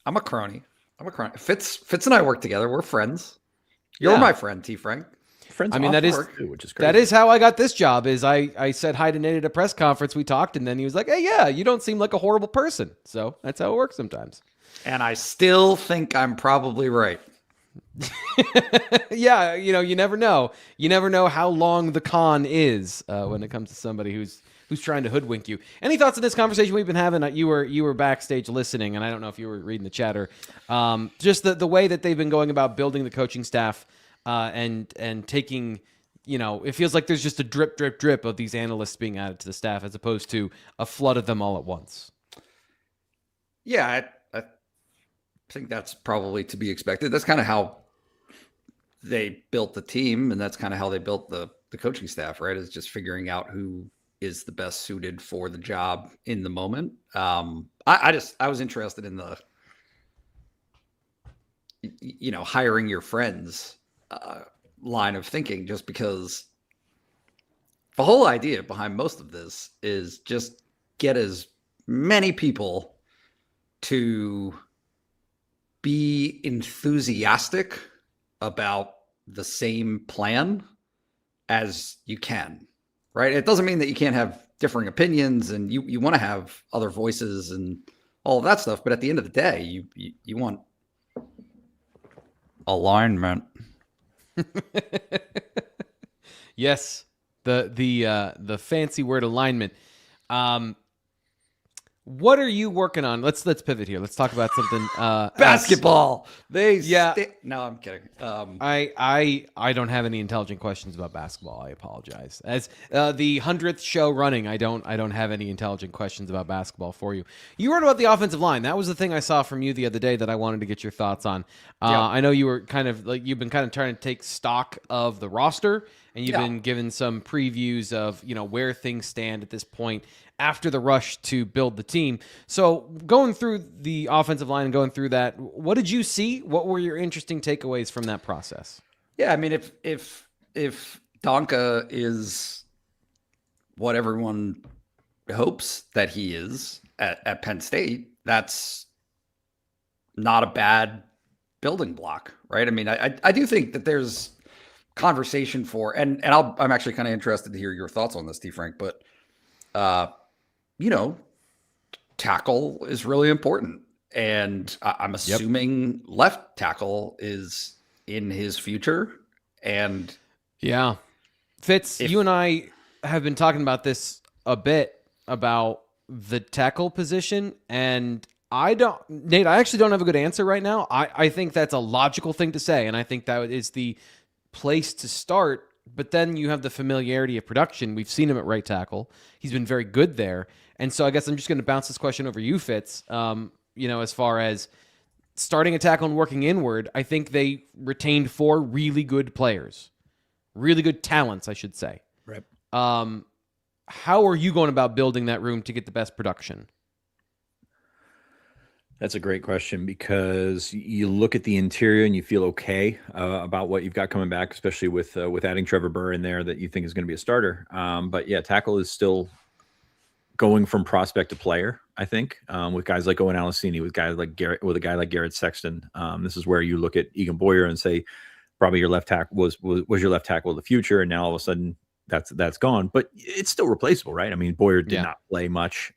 S3: I'm a crony. Fitz and I work together. We're friends. You're my friend, T. Frank.
S2: Friends.
S1: I mean, that is
S2: too, which is crazy.
S1: That is how I got this job. Is I said hi to Nate at a press conference. We talked, and then he was like, "Hey, yeah, you don't seem like a horrible person." So that's how it works sometimes.
S3: And I still think I'm probably right.
S1: Yeah, you never know. You never know how long the con is when it comes to somebody who's trying to hoodwink you. Any thoughts on this conversation we've been having? You were backstage listening, and I don't know if you were reading the chatter. Just the way that they've been going about building the coaching staff and taking, it feels like there's just a drip, drip, drip of these analysts being added to the staff, as opposed to a flood of them all at once.
S3: Yeah, I think that's probably to be expected. That's kind of how they built the team, and that's kind of how they built the coaching staff, right? Is just figuring out who is the best suited for the job in the moment. I was interested in the, hiring your friends line of thinking, just because the whole idea behind most of this is just get as many people to be enthusiastic about the same plan as you can, right? It doesn't mean that you can't have differing opinions, and you want to have other voices and all of that stuff. But at the end of the day, you want alignment.
S1: Yes, the fancy word alignment. What are you working on? Let's pivot here. Let's talk about something.
S3: Basketball.
S1: Yeah.
S3: No, I'm kidding.
S1: I don't have any intelligent questions about basketball. I apologize. As the 100th show running, I don't have any intelligent questions about basketball for you. You wrote about the offensive line. That was the thing I saw from you the other day that I wanted to get your thoughts on. I know you were kind of like you've been kind of trying to take stock of the roster, and you've been given some previews of where things stand at this point after the rush to build the team. So going through the offensive line and going through that, what did you see? What were your interesting takeaways from that process?
S3: Yeah, I mean, if Donka is what everyone hopes that he is at Penn State, that's not a bad building block, right? I mean, I do think that there's conversation for, and I'm actually kind of interested to hear your thoughts on this, T. Frank, but tackle is really important. And I'm assuming left tackle is in his future. And
S1: yeah, Fitz, you and I have been talking about this a bit about the tackle position. And Nate, I actually don't have a good answer right now. I think that's a logical thing to say. And I think that is the place to start. But then you have the familiarity of production. We've seen him at right tackle. He's been very good there. And so I guess I'm just going to bounce this question over you, Fitz. As far as starting a tackle and working inward, I think they retained 4 really good players. Really good talents, I should say.
S2: Right.
S1: How are you going about building that room to get the best production?
S2: That's a great question because you look at the interior and you feel okay about what you've got coming back, especially with adding Trevor Burr in there that you think is going to be a starter. But yeah, tackle is still going from prospect to player, I think, with guys like Owen Alicini, with a guy like Garrett Sexton. This is where you look at Egan Boyer and say, probably your left tackle was your left tackle of the future, and now all of a sudden that's gone. But it's still replaceable, right? I mean, Boyer did not play much.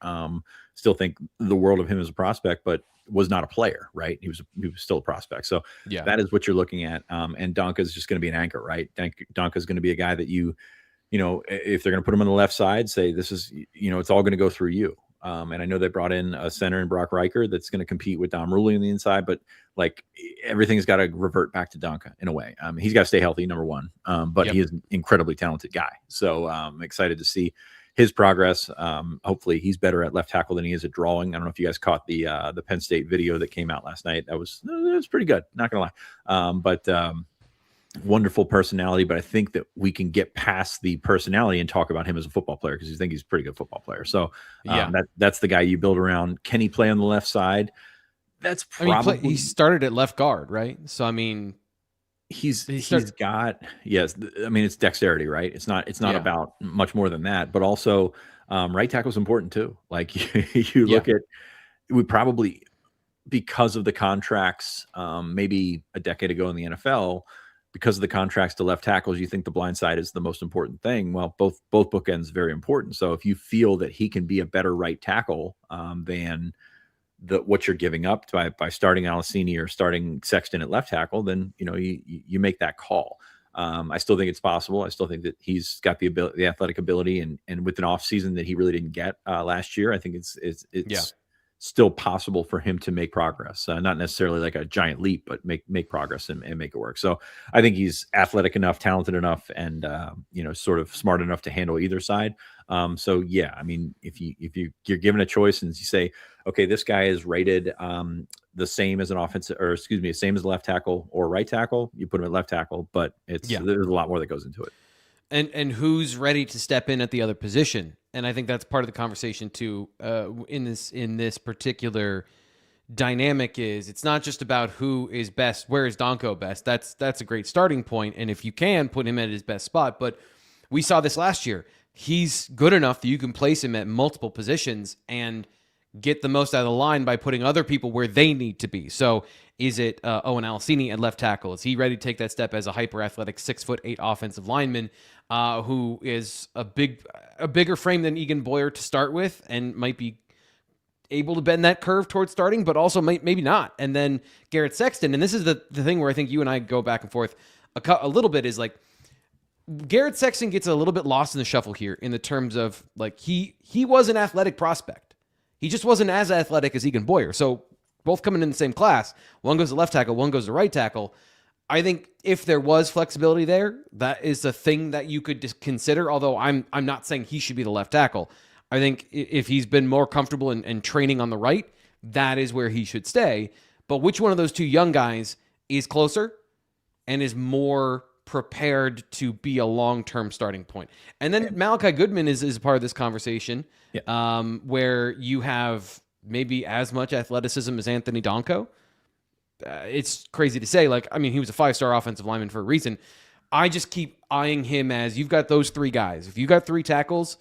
S2: Still think the world of him as a prospect, but was not a player, right? He was still a prospect. So that is what you're looking at. And Donka is just going to be an anchor, right? Donka is going to be a guy that if they're going to put him on the left side, say this is, it's all going to go through you. And I know they brought in a center in Brock Reicher that's going to compete with Dom Ruley on the inside, but like everything's got to revert back to Donka in a way. He's got to stay healthy, number one. But he is an incredibly talented guy. So I'm excited to see his progress. Hopefully he's better at left tackle than he is at drawing. I don't know if you guys caught the Penn State video that came out last night. That was pretty good. Not gonna lie. But wonderful personality. But I think that we can get past the personality and talk about him as a football player because you think he's a pretty good football player. So that's the guy you build around. Can he play on the left side? That's probably
S1: he started at left guard, right? So I mean,
S2: he's got I mean, it's dexterity, right? It's not about much more than that, but also right tackle is important too. Like you look at, we probably, because of the contracts maybe a decade ago in the NFL, because of the contracts to left tackles, you think the blind side is the most important thing. Well, both bookends very important. So if you feel that he can be a better right tackle than what you're giving up by starting Alicini or starting Sexton at left tackle, then you make that call. I still think it's possible. I still think that he's got the athletic ability, and with an off season that he really didn't get last year, I think it's still possible for him to make progress. Not necessarily like a giant leap, but make progress and make it work. So I think he's athletic enough, talented enough, and sort of smart enough to handle either side. So yeah, I mean, if you're given a choice and you say, okay, this guy is rated the same as same as left tackle or right tackle, you put him at left tackle, but there's a lot more that goes into it.
S1: And who's ready to step in at the other position? And I think that's part of the conversation too. In this particular dynamic, is it's not just about who is best. Where is Donko best? That's a great starting point. And if you can put him at his best spot, but we saw this last year. He's good enough that you can place him at multiple positions and get the most out of the line by putting other people where they need to be. So is it Owen Alicini at left tackle? Is he ready to take that step as a hyper athletic 6'8" offensive lineman who is a bigger frame than Egan Boyer to start with and might be able to bend that curve towards starting, but also maybe not. And then Garrett Sexton, and this is the thing where I think you and I go back and forth a little bit, is like Garrett Sexton gets a little bit lost in the shuffle here in the terms of like he was an athletic prospect. He just wasn't as athletic as Egan Boyer. So both coming in the same class. One goes to left tackle, one goes to right tackle. I think if there was flexibility there, that is a thing that you could consider, although I'm not saying he should be the left tackle. I think if he's been more comfortable in training on the right, that is where he should stay. But which one of those two young guys is closer and is more prepared to be a long-term starting point? And then Malachi Goodman is a part of this conversation, where you have maybe as much athleticism as Anthony Donko. It's crazy to say. He was a 5-star offensive lineman for a reason. I just keep eyeing him as, you've got those three guys. If you got 3 tackles,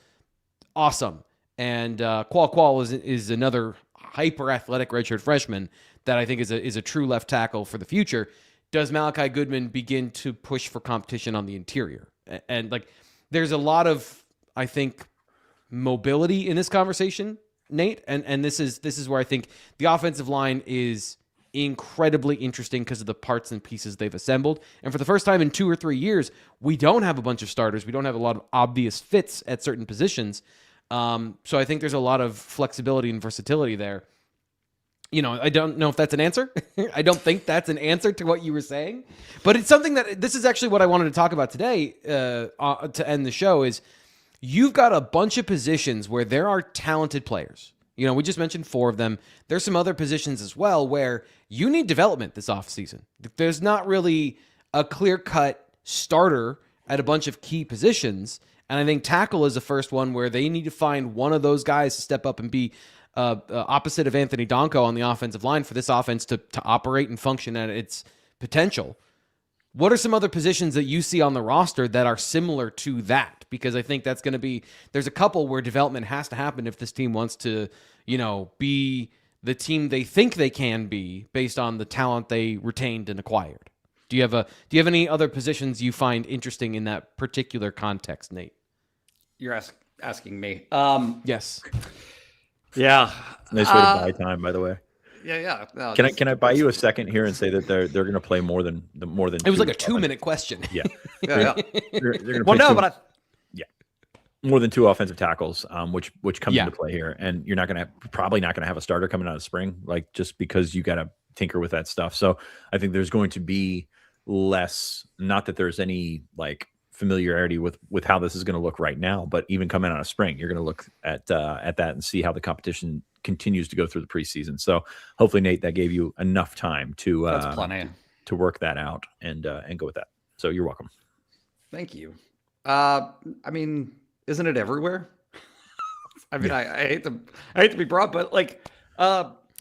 S1: awesome. And Qual is another hyper-athletic redshirt freshman that I think is a true left tackle for the future. Does Malachi Goodman begin to push for competition on the interior? And there's a lot of, I think, mobility in this conversation, Nate. And this is where I think the offensive line is incredibly interesting because of the parts and pieces they've assembled. And for the first time in 2 or 3 years, we don't have a bunch of starters. We don't have a lot of obvious fits at certain positions. So I think there's a lot of flexibility and versatility there. I don't know if that's an answer. I don't think that's an answer to what you were saying, but it's something that, this is actually what I wanted to talk about today to end the show, is you've got a bunch of positions where there are talented players. We just mentioned 4 of them. There's some other positions as well where you need development this offseason. There's not really a clear-cut starter at a bunch of key positions, and I think tackle is the first one where they need to find one of those guys to step up and be opposite of Anthony Donko on the offensive line for this offense to operate and function at its potential. What are some other positions that you see on the roster that are similar to that? Because I think that's going to be, there's a couple where development has to happen if this team wants to, be the team they think they can be based on the talent they retained and acquired. Do you have any other positions you find interesting in that particular context, Nate?
S3: You're asking me.
S1: Yes.
S3: Yeah.
S2: Nice way to buy time, by the way.
S3: Yeah. No,
S2: Can I buy you a second here and say that they're going to play more than
S1: It was like a 2-minute question.
S2: Yeah.
S3: Yeah.
S2: They're gonna
S3: Well,
S2: play
S3: no,
S2: two-
S3: but
S2: more than 2 offensive tackles, which come into play here, and you're probably not going to have a starter coming out of spring, just because you got to tinker with that stuff. So I think there's going to be less. Not that there's any familiarity with how this is going to look right now, but even coming out of spring, you're going to look at that and see how the competition continues to go through the preseason. So hopefully, Nate, that gave you enough time to
S3: that's plenty
S2: to work that out and go with that. So you're welcome.
S3: Thank you. Isn't it everywhere? I hate to be broad, but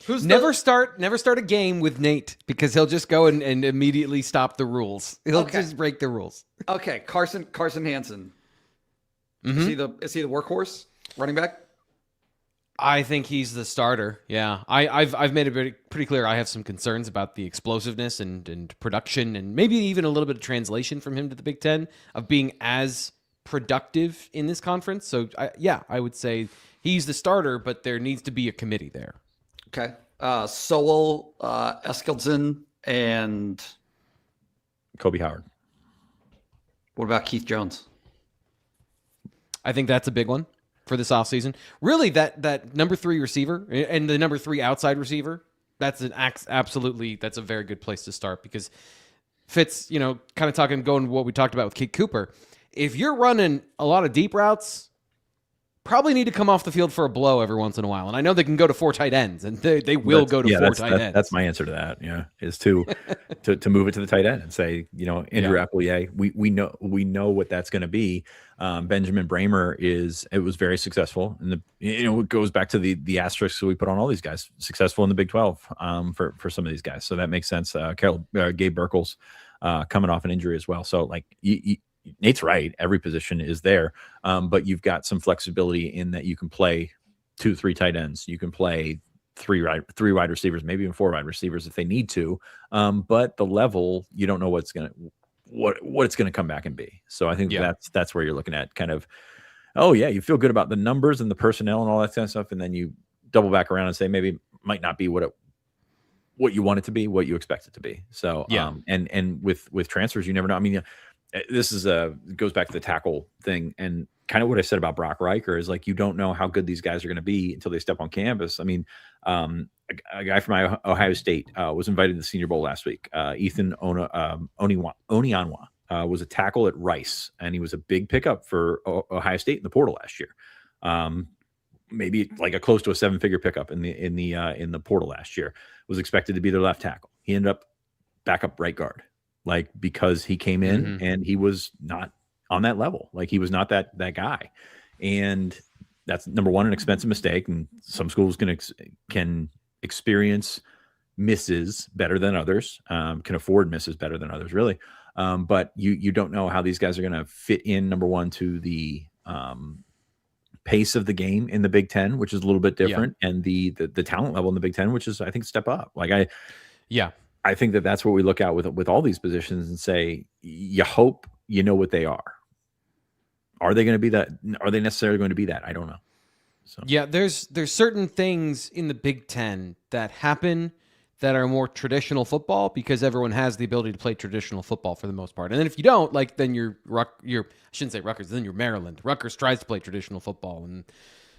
S3: who's
S1: never start a game with Nate, because he'll just go and immediately stop the rules. He'll just break the rules.
S3: Okay, Carson Hansen.
S1: Mm-hmm.
S3: Is he the workhorse running back?
S1: I think he's the starter. Yeah, I've made it pretty clear. I have some concerns about the explosiveness and production, and maybe even a little bit of translation from him to the Big Ten of being as productive in this conference. So I would say he's the starter, but there needs to be a committee there.
S3: Okay. Sowell, Eskildsen, and
S2: Kobe Howard.
S3: What about Keith Jones?
S1: I think that's a big one for this offseason. Really, that number 3 receiver and the number 3 outside receiver, that's a very good place to start, because Fitz, kind of going what we talked about with Kate Cooper. If you're running a lot of deep routes, probably need to come off the field for a blow every once in a while. And I know they can go to 4 tight ends, and they will go to 4 tight ends.
S2: That's my answer to that. Yeah, is to move it to the tight end and say, Andrew Appley, we know what that's going to be. Benjamin Bramer was very successful, and it goes back to the asterisks that we put on all these guys. Successful in the Big 12 for some of these guys, so that makes sense. Gabe Burkles coming off an injury as well. So Nate's right. Every position is there, but you've got some flexibility in that you can play 2-3 tight ends. You can play three wide receivers, maybe even 4 wide receivers if they need to. But the level, you don't know what it's going to come back and be. So I think that's where you're looking at kind of, you feel good about the numbers and the personnel and all that kind of stuff, and then you double back around and say maybe it might not be what you want it to be, what you expect it to be. So and with transfers, you never know. I mean, this goes back to the tackle thing, and kind of what I said about Brock Riker is like, you don't know how good these guys are going to be until they step on campus. I mean, a guy from Ohio State was invited to the Senior Bowl last week. Ethan Onianwa was a tackle at Rice, and he was a big pickup for Ohio State in the portal last year. Maybe like a close to a 7-figure pickup in the portal last year. Was expected to be their left tackle. He ended up backup right guard, like because he came in and he was not on that level. Like he was not that guy. And that's number one, an expensive mistake. And some schools can experience misses better than others, can afford misses better than others, really. But you don't know how these guys are going to fit in, number one, to the pace of the game in the Big Ten, which is a little bit different, and the talent level in the Big Ten, which is, I think, step up. Like I think that's what we look at with all these positions and say, you hope you know what they are. Are they going to be that? Are they necessarily going to be that? I don't know. So
S1: yeah, there's certain things in the Big Ten that happen that are more traditional football because everyone has the ability to play traditional football for the most part. And then if you don't, like, then you're I shouldn't say Rutgers, then you're Maryland. Rutgers tries to play traditional football and,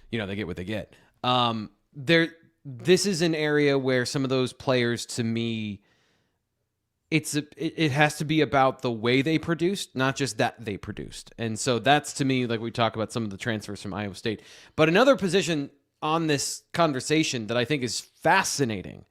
S1: they get what they get. This is an area where some of those players, to me, it has to be about the way they produced, not just that they produced. And so that's, to me, like we talk about some of the transfers from Iowa State. But another position on this conversation that I think is fascinating,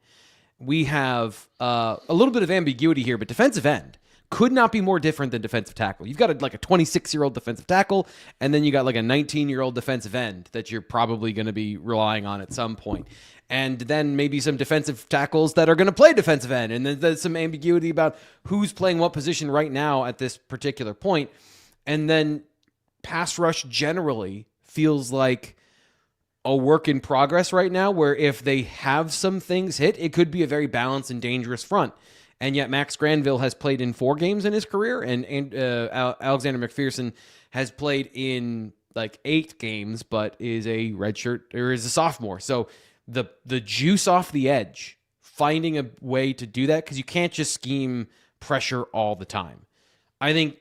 S1: we have a little bit of ambiguity here, but defensive end could not be more different than defensive tackle. You've got a 26-year-old defensive tackle, and then you got like a 19-year-old defensive end that you're probably going to be relying on at some point. And then maybe some defensive tackles that are going to play defensive end. And then there's some ambiguity about who's playing what position right now at this particular point. And then pass rush generally feels like a work in progress right now, where if they have some things hit, it could be a very balanced and dangerous front. And yet Max Granville has played in 4 games in his career, and Alexander McPherson has played in like 8 games, but is a redshirt or is a sophomore. So the juice off the edge, finding a way to do that, because you can't just scheme pressure all the time. I think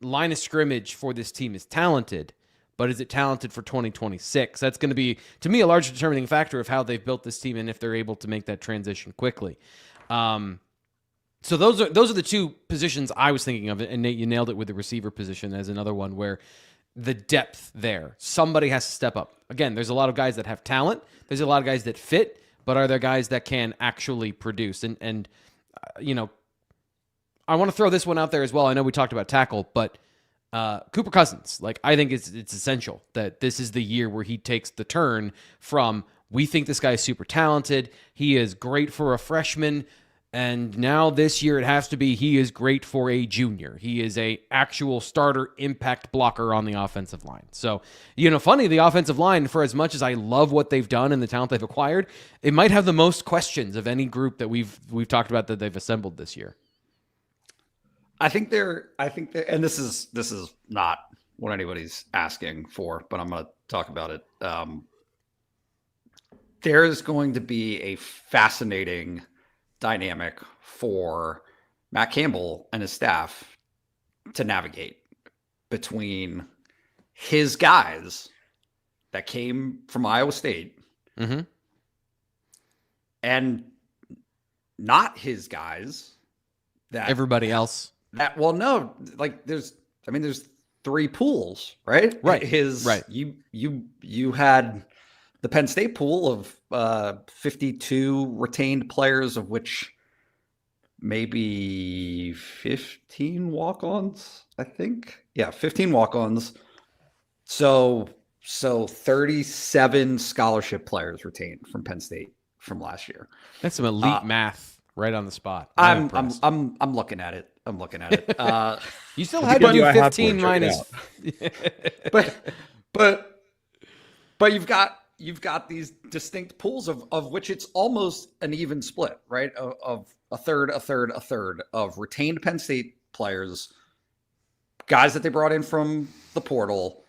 S1: line of scrimmage for this team is talented, but is it talented for 2026? That's going to be, to me, a large determining factor of how they've built this team and if they're able to make that transition quickly. So those are the 2 positions I was thinking of, and Nate, you nailed it with the receiver position as another one where the depth there, somebody has to step up. Again, there's a lot of guys that have talent. There's a lot of guys that fit, but are there guys that can actually produce? And I want to throw this one out there as well. I know we talked about tackle, but Cooper Cousins, like, I think it's essential that this is the year where he takes the turn from, we think this guy is super talented, he is great for a freshman, and now this year it has to be he is great for a junior. He is a actual starter impact blocker on the offensive line. So, funny, the offensive line, for as much as I love what they've done and the talent they've acquired, it might have the most questions of any group that we've talked about that they've assembled this year.
S3: I think they're, and this is not what anybody's asking for, but I'm going to talk about it. There's going to be a fascinating dynamic for Matt Campbell and his staff to navigate between his guys that came from Iowa State and not his guys that
S1: everybody else.
S3: There's 3 pools, right?
S1: Right.
S3: You had the Penn State pool of 52 retained players, of which maybe 15 walk-ons, I think. Yeah, 15 walk-ons. So 37 scholarship players retained from Penn State from last year.
S1: That's some elite math right on the spot.
S3: I'm looking at it.
S1: You still had to do 15 minus.
S3: but you've got these distinct pools of which it's almost an even split, right? Of a third of retained Penn State players, guys that they brought in from the portal,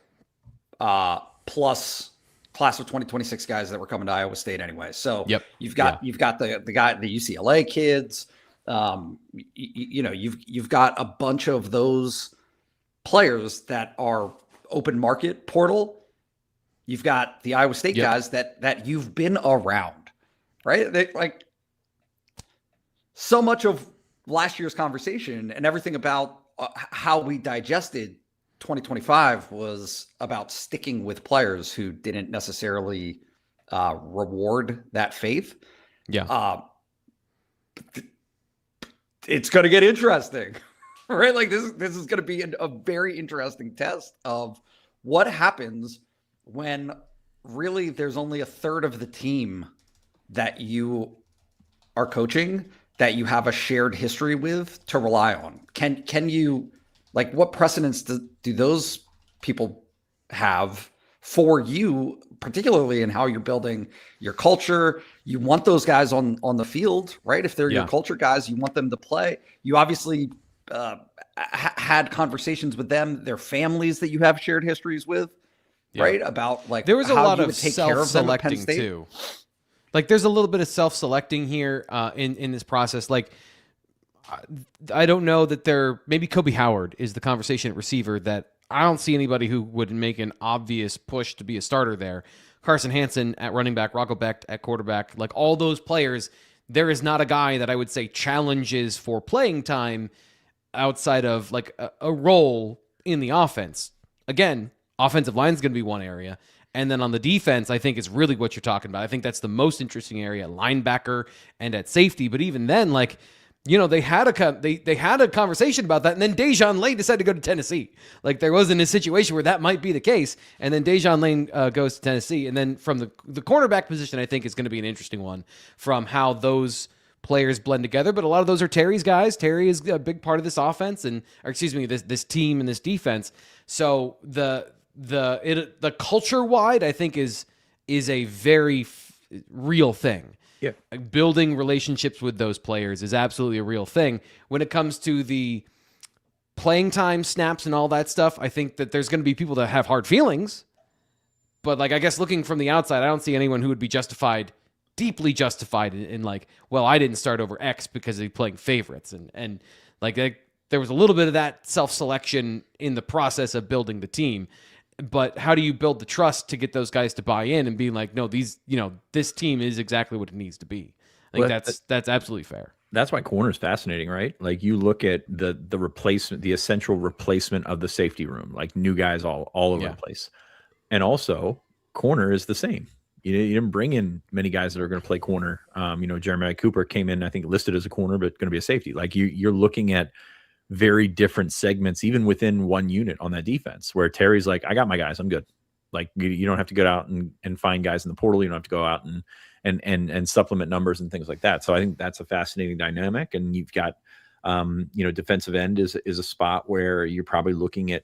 S3: plus class of 2026 guys that were coming to Iowa State anyway. So you've got the UCLA kids. You've got a bunch of those players that are open market portal. You've got the Iowa State guys that you've been around, right? They, like, so much of last year's conversation and everything about how we digested 2025 was about sticking with players who didn't necessarily reward that faith.
S1: Yeah.
S3: It's going to get interesting, right? Like this is going to be a very interesting test of what happens when really there's only a third of the team that you are coaching that you have a shared history with to rely on. Can you, like, what precedents do those people have for you, particularly in how you're building your culture? You want those guys on the field, right? If they're your culture guys, you want them to play. You obviously had conversations with them, their families that you have shared histories with, right? About, like,
S1: there was a
S3: how
S1: lot
S3: you
S1: of
S3: would take care of them at Penn
S1: self-selecting
S3: State.
S1: too. Like, there's a little bit of self-selecting here in this process. Like, I don't know that maybe Kobe Howard is the conversation at receiver that I don't see anybody who would make an obvious push to be a starter there. Carson Hansen at running back, Rocco Becht at quarterback, like all those players, there is not a guy that I would say challenges for playing time outside of like a role in the offense. Again, offensive line is going to be one area. And then on the defense, I think is really what you're talking about. I think that's the most interesting area, linebacker and at safety. But even then, like, you know, they had a conversation about that, and then Dejon Lane decided to go to Tennessee. Like, there wasn't a situation where that might be the case, and then Dejon Lane goes to Tennessee. And then from the cornerback position, I think is going to be an interesting one from how those players blend together. But a lot of those are Terry's guys. Terry is a big part of this offense, this team and this defense. So the culture wide, I think is a very real thing.
S2: Yeah.
S1: Building relationships with those players is absolutely a real thing. When it comes to the playing time snaps and all that stuff, I think that there's going to be people that have hard feelings. But, like, I guess looking from the outside, I don't see anyone who would be deeply justified in like, well, I didn't start over X because they're playing favorites. And there was a little bit of that self-selection in the process of building the team. But how do you build the trust to get those guys to buy in and be like, no, this team is exactly what it needs to be? I think that's absolutely fair.
S2: That's why corner is fascinating, right? Like, you look at the replacement, the essential replacement of the safety room, like new guys all over the place. And also corner is the same. You didn't bring in many guys that are going to play corner. Jeremiah Cooper came in, I think, listed as a corner, but going to be a safety. Like, you're looking at very different segments, even within one unit on that defense, where Terry's like, I got my guys, I'm good. Like, you don't have to go out and find guys in the portal. You don't have to go out and supplement numbers and things like that. So I think that's a fascinating dynamic. And you've got, defensive end is a spot where you're probably looking at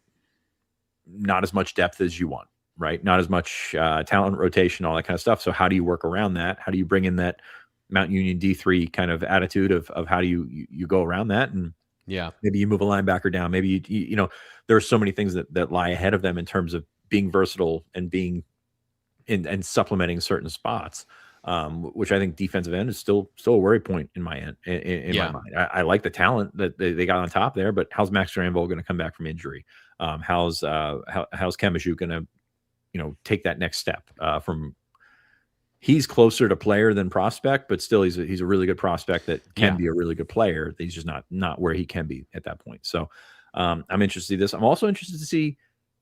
S2: not as much depth as you want, right? Not as much talent rotation, all that kind of stuff. So how do you work around that? How do you bring in that Mount Union D3 kind of attitude of how do you go around that? And maybe you move a linebacker down. Maybe there are so many things that lie ahead of them in terms of being versatile and being and supplementing certain spots, which I think defensive end is still a worry point in my end. In my mind, I like the talent that they got on top there, but how's Max Granville going to come back from injury? How's Kemishu going to take that next step from? He's closer to player than prospect, but still he's a really good prospect that can be a really good player. He's just not where he can be at that point. So I'm interested to see this. I'm also interested to see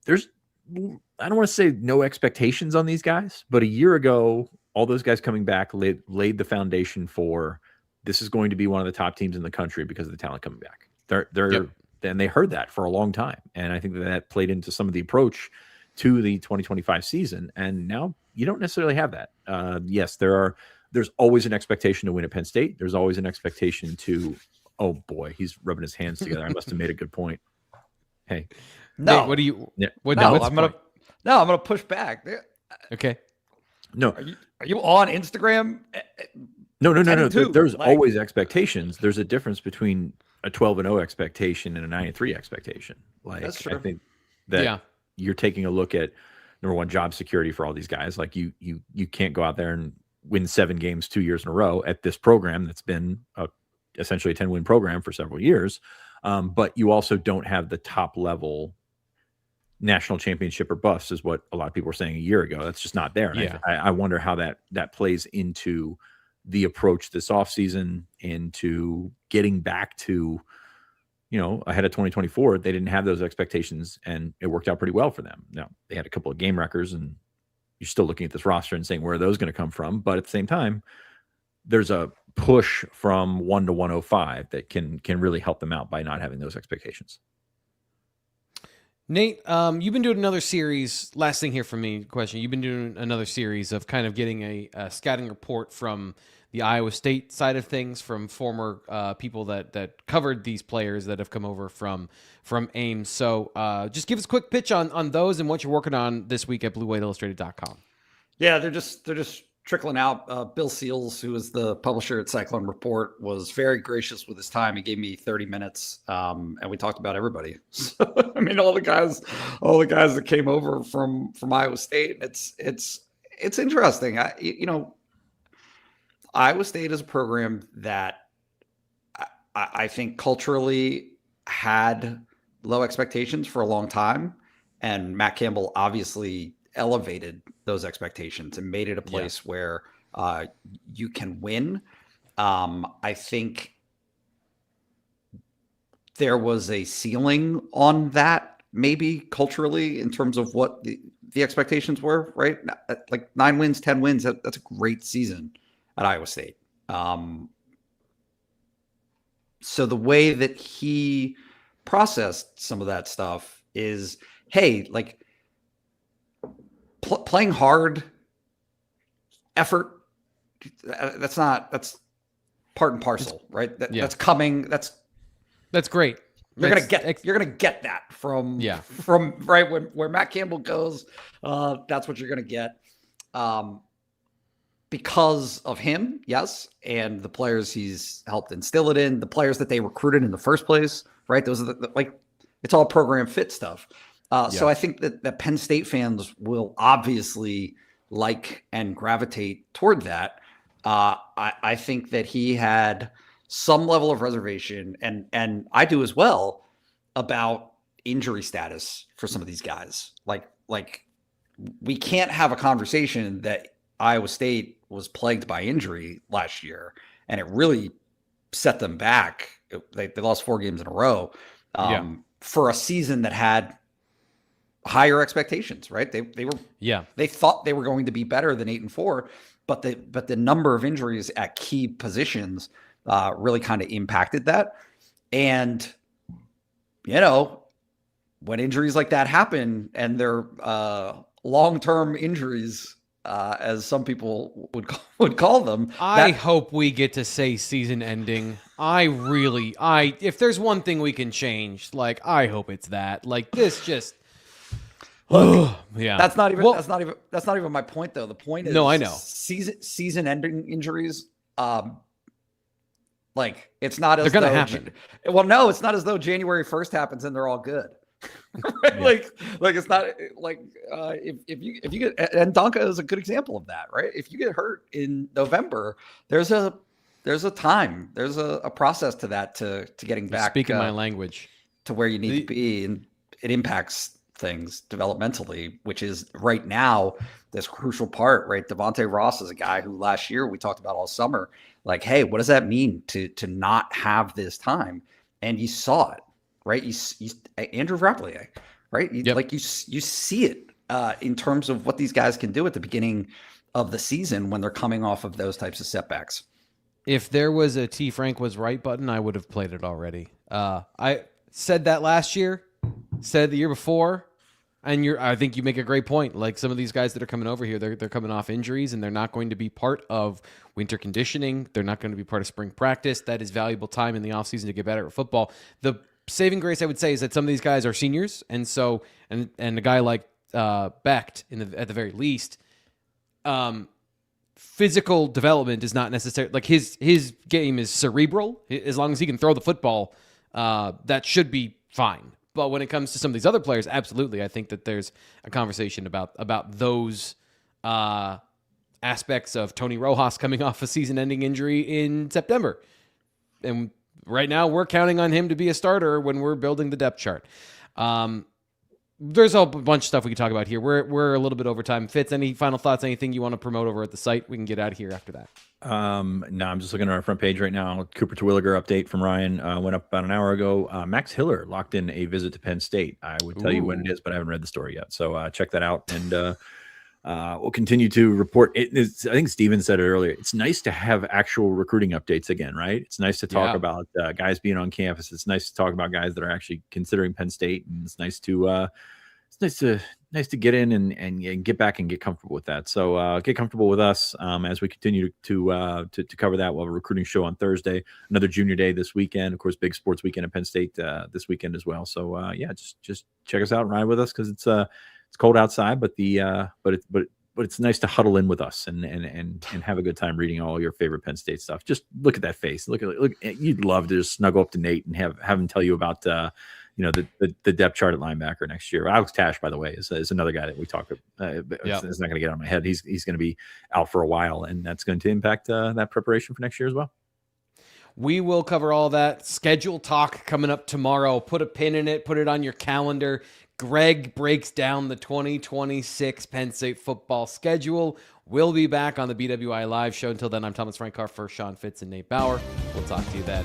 S2: I don't want to say no expectations on these guys, but a year ago, all those guys coming back laid the foundation for this is going to be one of the top teams in the country because of the talent coming back. And they heard that for a long time. And I think that played into some of the approach to the 2025 season. And now you don't necessarily have that. Yes, there's always an expectation to win at Penn State. There's always an expectation to, oh boy, he's rubbing his hands together. I must have made a good point. Hey,
S3: no,
S1: Nate, what do you?
S2: Yeah.
S3: I'm gonna push back.
S1: Okay.
S2: No,
S3: are you on Instagram?
S2: No. There's always expectations. There's a difference between a 12-0 expectation and a 9-3 expectation. Like,
S3: that's true.
S2: I think that you're taking a look at number one, job security for all these guys. Like, you can't go out there and win 7 games 2 years in a row at this program that's been essentially a 10-win program for several years. But you also don't have the top level national championship or bust is what a lot of people were saying a year ago. That's just not there. And
S1: Yeah.
S2: I wonder how that plays into the approach this offseason, into getting back to, ahead of 2024. They didn't have those expectations, and it worked out pretty well for them. Now, they had a couple of game wreckers, and you're still looking at this roster and saying, where are those going to come from? But at the same time, there's a push from 1 to 105 that can really help them out by not having those expectations.
S1: Nate, you've been doing another series. Last thing here from me, question. You've been doing another series of kind of getting a scouting report from the Iowa State side of things, from former people that covered these players that have come over from Ames. So just give us a quick pitch on those and what you're working on this week at BlueWhiteIllustrated.com.
S3: Yeah, they're just trickling out. Bill Seals, who is the publisher at Cyclone Report, was very gracious with his time. He gave me 30 minutes, and we talked about everybody. So, I mean, all the guys that came over from Iowa State. It's interesting. Iowa State is a program that I think culturally had low expectations for a long time, and Matt Campbell obviously elevated those expectations and made it a place where you can win. I think there was a ceiling on that, maybe culturally, in terms of what the expectations were, right? Like 9 wins, 10 wins, that's a great season at Iowa State. So the way that he processed some of that stuff is, hey, like, playing hard, effort, that's part and parcel, right? That's coming. That's
S1: great.
S3: You're gonna get that from right where Matt Campbell goes. That's what you're gonna get because of him, yes, and the players he's helped instill it in, the players that they recruited in the first place, right? Those are it's all program fit stuff. So I think that Penn State fans will obviously like and gravitate toward that. I think that he had some level of reservation, and I do as well, about injury status for some of these guys. Like we can't have a conversation that Iowa State was plagued by injury last year, and it really set them back. They lost 4 games in a row for a season that had higher expectations, right? They thought they were going to be better than 8-4, but the number of injuries at key positions really kind of impacted that. And when injuries like that happen, and they're long-term injuries, as some people would call them,
S1: I hope we get to say season ending. If there's one thing we can change, I hope it's that. This just.
S3: Look, that's not even my point, though. The point is,
S1: no, I know,
S3: season-ending injuries. It's not as
S1: they're gonna happen.
S3: Well, no, it's not as though January 1st happens and they're all good. Right? It's not if you get, and Donka is a good example of that, right? If you get hurt in November, there's a time, there's a process to that to getting back.
S1: Speaking my language
S3: to where you need to be, and it impacts things developmentally, which is right now this crucial part, right? Devontae Ross is a guy who last year we talked about all summer, hey, what does that mean to not have this time? And you saw it, right? You Andrew Rappleyea, right? You see it in terms of what these guys can do at the beginning of the season when they're coming off of those types of setbacks.
S1: If there was a T. Frank was right button, I would have played it already. I said that last year, said the year before. And I think you make a great point. Some of these guys that are coming over here, they're coming off injuries, and they're not going to be part of winter conditioning. They're not going to be part of spring practice. That is valuable time in the offseason to get better at football. The saving grace, I would say, is that some of these guys are seniors, and so and a guy like Becht, at the very least, physical development is not necessary. His game is cerebral. As long as he can throw the football, that should be fine. But when it comes to some of these other players, absolutely, I think that there's a conversation about those aspects of Tony Rojas coming off a season-ending injury in September. And right now, we're counting on him to be a starter when we're building the depth chart. there's a bunch of stuff we can talk about here. We're a little bit over time. Fitz, any final thoughts? Anything you want to promote over at the site? We can get out of here after that.
S2: No, I'm just looking at our front page right now. Cooper Terwilliger update from Ryan went up about an hour ago. Max Hiller locked in a visit to Penn State. I would tell you when it is, but I haven't read the story yet. So check that out, and we'll continue to report. I think Steven said it earlier. It's nice to have actual recruiting updates again, right? It's nice to talk about guys being on campus. It's nice to talk about guys that are actually considering Penn State, and it's nice to get in and get back and get comfortable with that. So get comfortable with us as we continue to cover that. We'll have a recruiting show on Thursday, another junior day this weekend, of course, big sports weekend at Penn State this weekend as well. So just check us out and ride with us, because it's cold outside, but it's nice to huddle in with us and have a good time reading all your favorite Penn State stuff. Just look at that face. Look. You'd love to just snuggle up to Nate and have him tell you about the depth chart at linebacker next year. Alex Tash, by the way, is another guy that we talk about. It's not going to get on my head. He's going to be out for a while, and that's going to impact that preparation for next year as well.
S1: We will cover all that. Schedule talk coming up tomorrow. Put a pin in it. Put it on your calendar. Greg breaks down the 2026 Penn State football schedule. We'll be back on the BWI Live Show. Until then, I'm Thomas Frankar for Sean Fitz and Nate Bauer. We'll talk to you then.